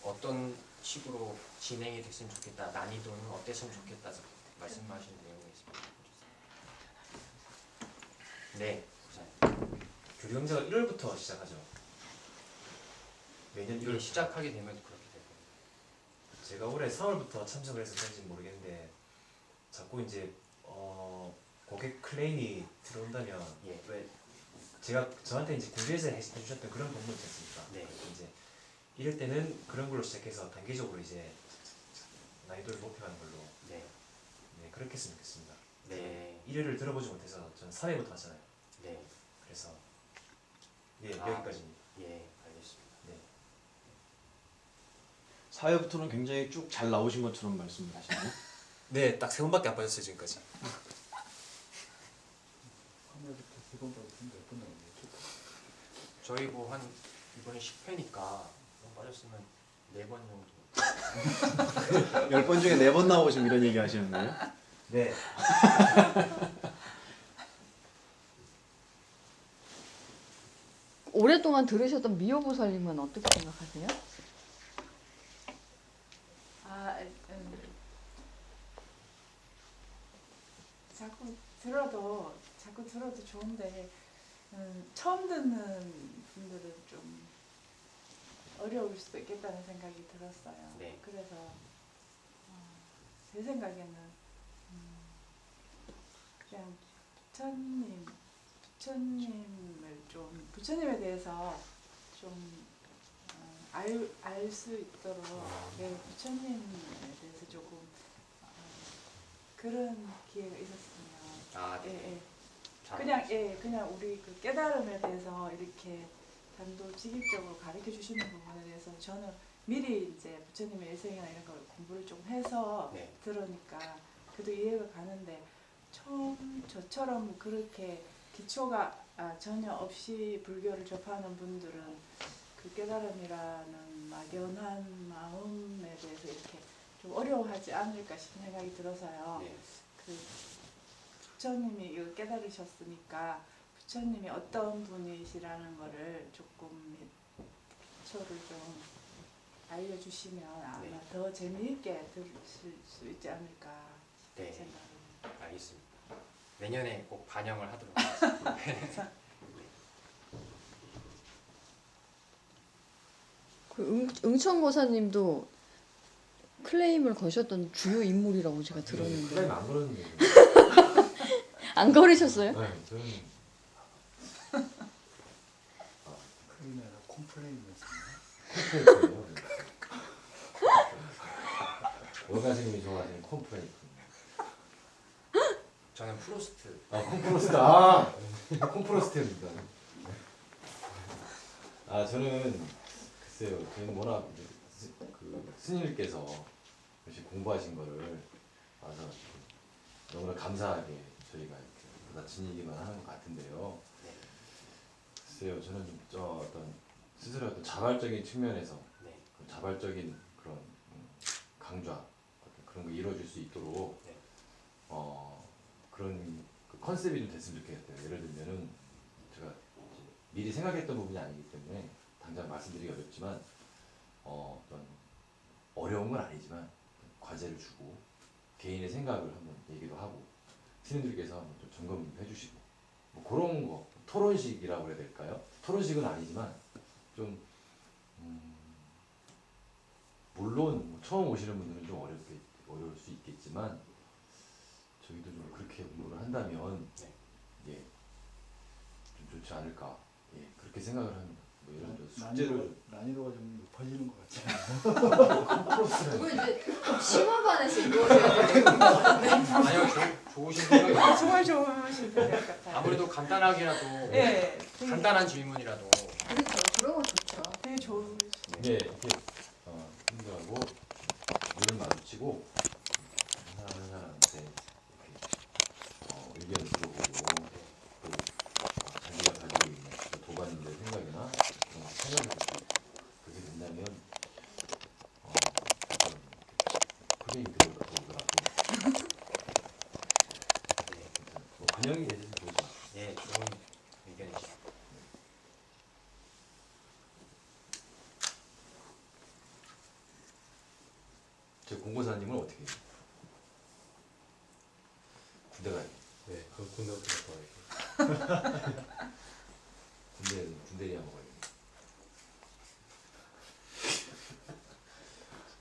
어떤 식으로 진행이 됐으면 좋겠다, 난이도는 어땠으면 좋겠다 말씀하신 내용이 있습니다. 네, 보사님. 교리 강좌가 1월부터 시작하죠. 매년 이걸 1월 시작하게 되면 그렇게 될 겁니다. 제가 올해 3월부터 참석을 해서 그런지 모르겠는데 자꾸 이제 고객 클레임이 들어온다면 예. 왜 제가 저한테 이제 군대에서 해주셨던 그런 공부 있지 않습니까? 네. 이제 이럴 때는 그런 걸로 시작해서 단계적으로 이제 난이도를 높여가는 걸로 네. 네, 그렇게 했으면 좋겠습니다. 네. 1회를 들어보지 못해서 저는 3회부터 왔잖아요. 네. 그래서 예 아. 여기까지입니다. 예, 알겠습니다. 네. 4회부터는 굉장히 쭉 잘 나오신 것처럼 말씀을 하시나요? 네, 딱 3번밖에 안 빠졌어요 지금까지. 저희 뭐 한 이번에 10회니까 빠졌으면 4번 정도. 10번 중에 4번 나오시면 이런 얘기 하시는 거예요? 네. 오랫동안 들으셨던 미호보살님은 어떻게 생각하세요? 아, 자꾸 들어도 좋은데 처음 듣는 분들은 좀 어려울 수도 있겠다는 생각이 들었어요. 네. 그래서 제 생각에는 그냥 부처님을 좀 부처님에 대해서 좀 알 수 있도록 부처님에 대해서 조금 그런 기회가 있었으면 아, 네. 예, 예. 잘 그냥 우리 그 깨달음에 대해서 이렇게 단도직입적으로 가르쳐 주시는 부분에 대해서 저는 미리 이제 부처님의 일생이나 이런 걸 공부를 좀 해서 네. 들으니까 그래도 이해가 가는데 처음 저처럼 그렇게 기초가 전혀 없이 불교를 접하는 분들은 그 깨달음이라는 막연한 마음에 대해서 이렇게 좀 어려워하지 않을까 싶은 생각이 들어서요. 네. 그 부처님이 이걸 깨달으셨으니까 부처님이 어떤 분이시라는 거를 조금 기초를 좀 알려주시면 아마 네. 더 재미있게 들으실 수 있지 않을까 네. 생각을. 알겠습니다. 내년에 꼭 반영을 하도록 하겠습니다. 그 응천고사님도 클레임을 거셨던 주요 인물이라고 제가 클레임 들었는데 안 걸었는데. 안 걸으셨어요? 네, 저는 그러면 콤플레인이었어요. 콤프레이크예요. 원가생님이 좋아하시는 콤프레이크. 저는 프로스트. 아, 콤프로스트. 아, 콤프로스트입니다. 아, 저는 글쎄요. 저는 워낙 이제 그 스님께서 역시 공부하신 거를 와서 너무나 감사하게 저희가 이렇게 받아치기만 하는 것 같은데요. 네. 글쎄요. 저는 좀 저 어떤 스스로 어떤 자발적인 측면에서 네. 그 자발적인 그런 강좌 어떤 그런 거 이루어질 수 있도록 네. 그런 그 컨셉이 좀 됐으면 좋겠어요. 예를 들면은 제가 이제 미리 생각했던 부분이 아니기 때문에 당장 말씀드리기 어렵지만 어떤 어려운 건 아니지만 과제를 주고 개인의 생각을 한번 얘기도 하고 스님들께서 한번 좀 점검해 주시고 뭐 그런 거 토론식이라고 해야 될까요? 토론식은 아니지만 좀 물론 뭐 처음 오시는 분들은 좀 어려울 수 있겠지만 저희도 좀 그렇게 공부를 한다면 네. 예, 좀 좋지 않을까 예, 그렇게 생각을 합니다. 뭐 이런 숙제를 난이도가 좀 높아지는 것 같아요. 그거 이제 심화반에서 이루어져야 되는 거 같은데. 아니요, 좋으신 생각이 정말 좋으신 분들 같아요. 아무래도 간단하게라도 예, 되게, 간단한 질문이라도 그렇죠. 그런 거 좋죠. 되게 좋으신. 예, 이렇게 분들하고 눈을 마주치고 한 사람 한 사람한테 이렇게 의견을 들어보고 또 자기가 가지고 있는 그 도반인의 생각이나 그런 거 참여해보고 그렇게 된다면 크게 들어오더라도 뭐 반영이 되면 좋죠. 예, 좋은 의견이시죠. 제 공고사님은 어떻게 해요? 군대 가요. 네, 그 군대 어떻게 가요? 군대리야 먹어요.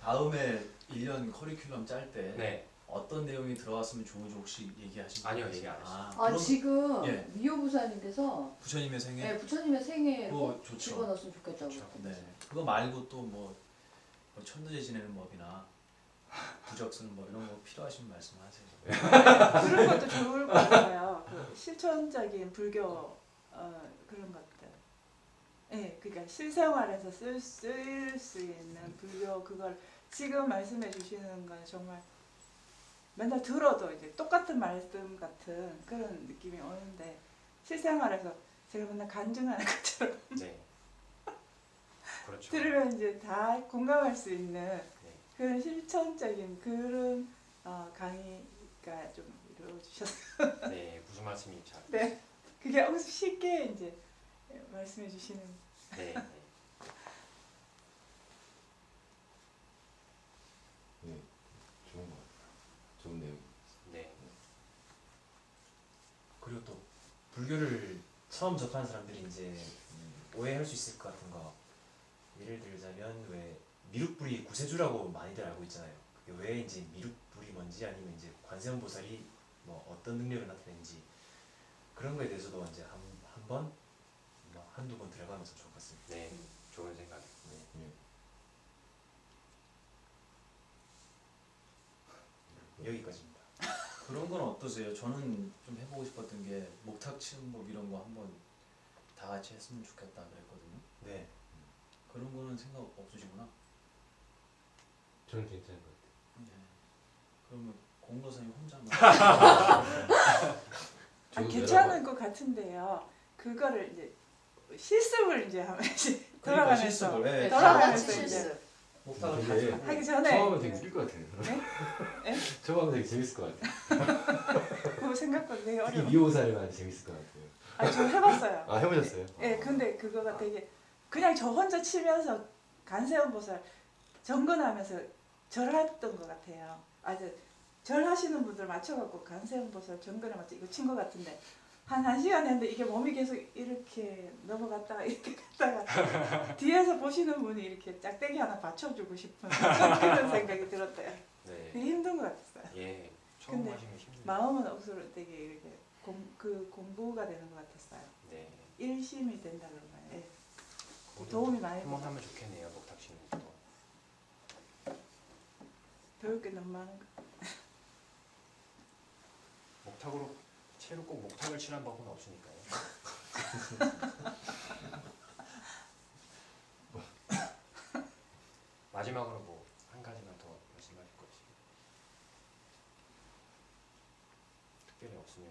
다음에 1년 커리큘럼 짤 때 네. 어떤 내용이 들어갔으면 좋은지 혹시 얘기하신 아니요, 분 얘기 안 계세요? 아 그럼 지금 예. 미호부사님께서 부처님의 생애 네, 부처님의 생애를 뭐 꼭 좋죠. 집어넣었으면 좋겠다고. 좋죠. 네. 그거 말고 또 뭐 천도제 지내는 법이나 부적 쓰는 법 이런 거 필요하시면 말씀하세요. 그런 것도 좋을 것 같아요. 그 실천적인 불교 그런 것들. 예, 그러니까 실생활에서 쓸 수 있는 불교 그걸 지금 말씀해 주시는 건 정말 맨날 들어도 이제 똑같은 말씀 같은 그런 느낌이 오는데 실생활에서 제가 맨날 간증하는 것처럼 네. 그렇죠. 들으면 이제 다 공감할 수 있는 네. 그런 실천적인 그런 강의가 좀 이루어주셨어요. 네, 무슨 말씀인지 잘. 네, 그게 엄청 쉽게 이제 말씀해 주시는. 네. 네. 네, 좋은 거 같아요. 좋은 내용. 네. 그리고 또 불교를 처음 접하는 사람들이 이제 오해할 수 있을 것 같은 거 예를 들자면 왜 미륵불이 구세주라고 많이들 알고 있잖아요. 그게 왜 이제 미륵불이 뭔지 아니면 이제 관세음보살이 뭐 어떤 능력을 나타내는지 그런 거에 대해서도 이제 한번 뭐 한두 번 들어가면서 좋을 것 같습니다. 네, 좋은 생각이에요. 여기까지입니다. 그런 건 어떠세요? 저는 좀 해보고 싶었던 게 목탁 치는 법 이런 거 한번 다 같이 했으면 좋겠다 그랬거든요. 네. 그런 거는 생각 없으시구나. 저는 괜찮은 것 같아요. 네. 그러면 공로사님 혼자만 아, 괜찮은 것 같은데요. 그거를 이제 실습을 이제 하면 이제 그러니까 돌아가면서 실습을 네, 다 돌아가면서 같이 이제 실습. 목탁을 다 되게 하기 전에 처음 하면 되게 웃길 것 같아요. 네? 처음 하면 되게 재밌을 것 같아요. 그거 생각보다 되게 특히 어려워. 미호사님한테 재밌을 것 같아요. 아, 저 해봤어요. 아 해보셨어요? 예, 근데 그거가 되게 그냥 저 혼자 치면서 간세음보살 정근하면서 절했던 것 같아요. 아주 절하시는 분들 맞춰갖고 간세음보살 정근에 맞춰 이거 친 것 같은데 한 시간 했는데 이게 몸이 계속 이렇게 넘어갔다가 이렇게 갔다가 뒤에서 보시는 분이 이렇게 짝대기 하나 받쳐주고 싶은 그런 생각이 들었대요. 네, 되게 힘든 것 같았어요. 예, 처음 근데 하시면 힘들어요. 마음은 억수로 되게 이렇게 공부가 되는 것 같았어요. 네, 일심이 된다 그러나요? 예. 도움이 많이 한번 돼요. 하면 좋겠네요. 목탁 치는 것도. 배울 게 너무 많은 거. 목탁으로 채로 꼭 목탁을 치는 방법은 없으니까요. 마지막으로 뭐 한 가지만 더 말씀하실 거 있으면 특별히 없으면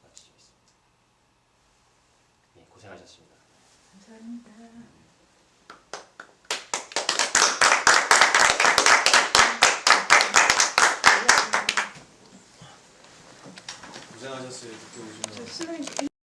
마치겠습니다. 네, 고생하셨습니다. 감사합니다. 고생하셨어요. 늦게 오시느라. 수능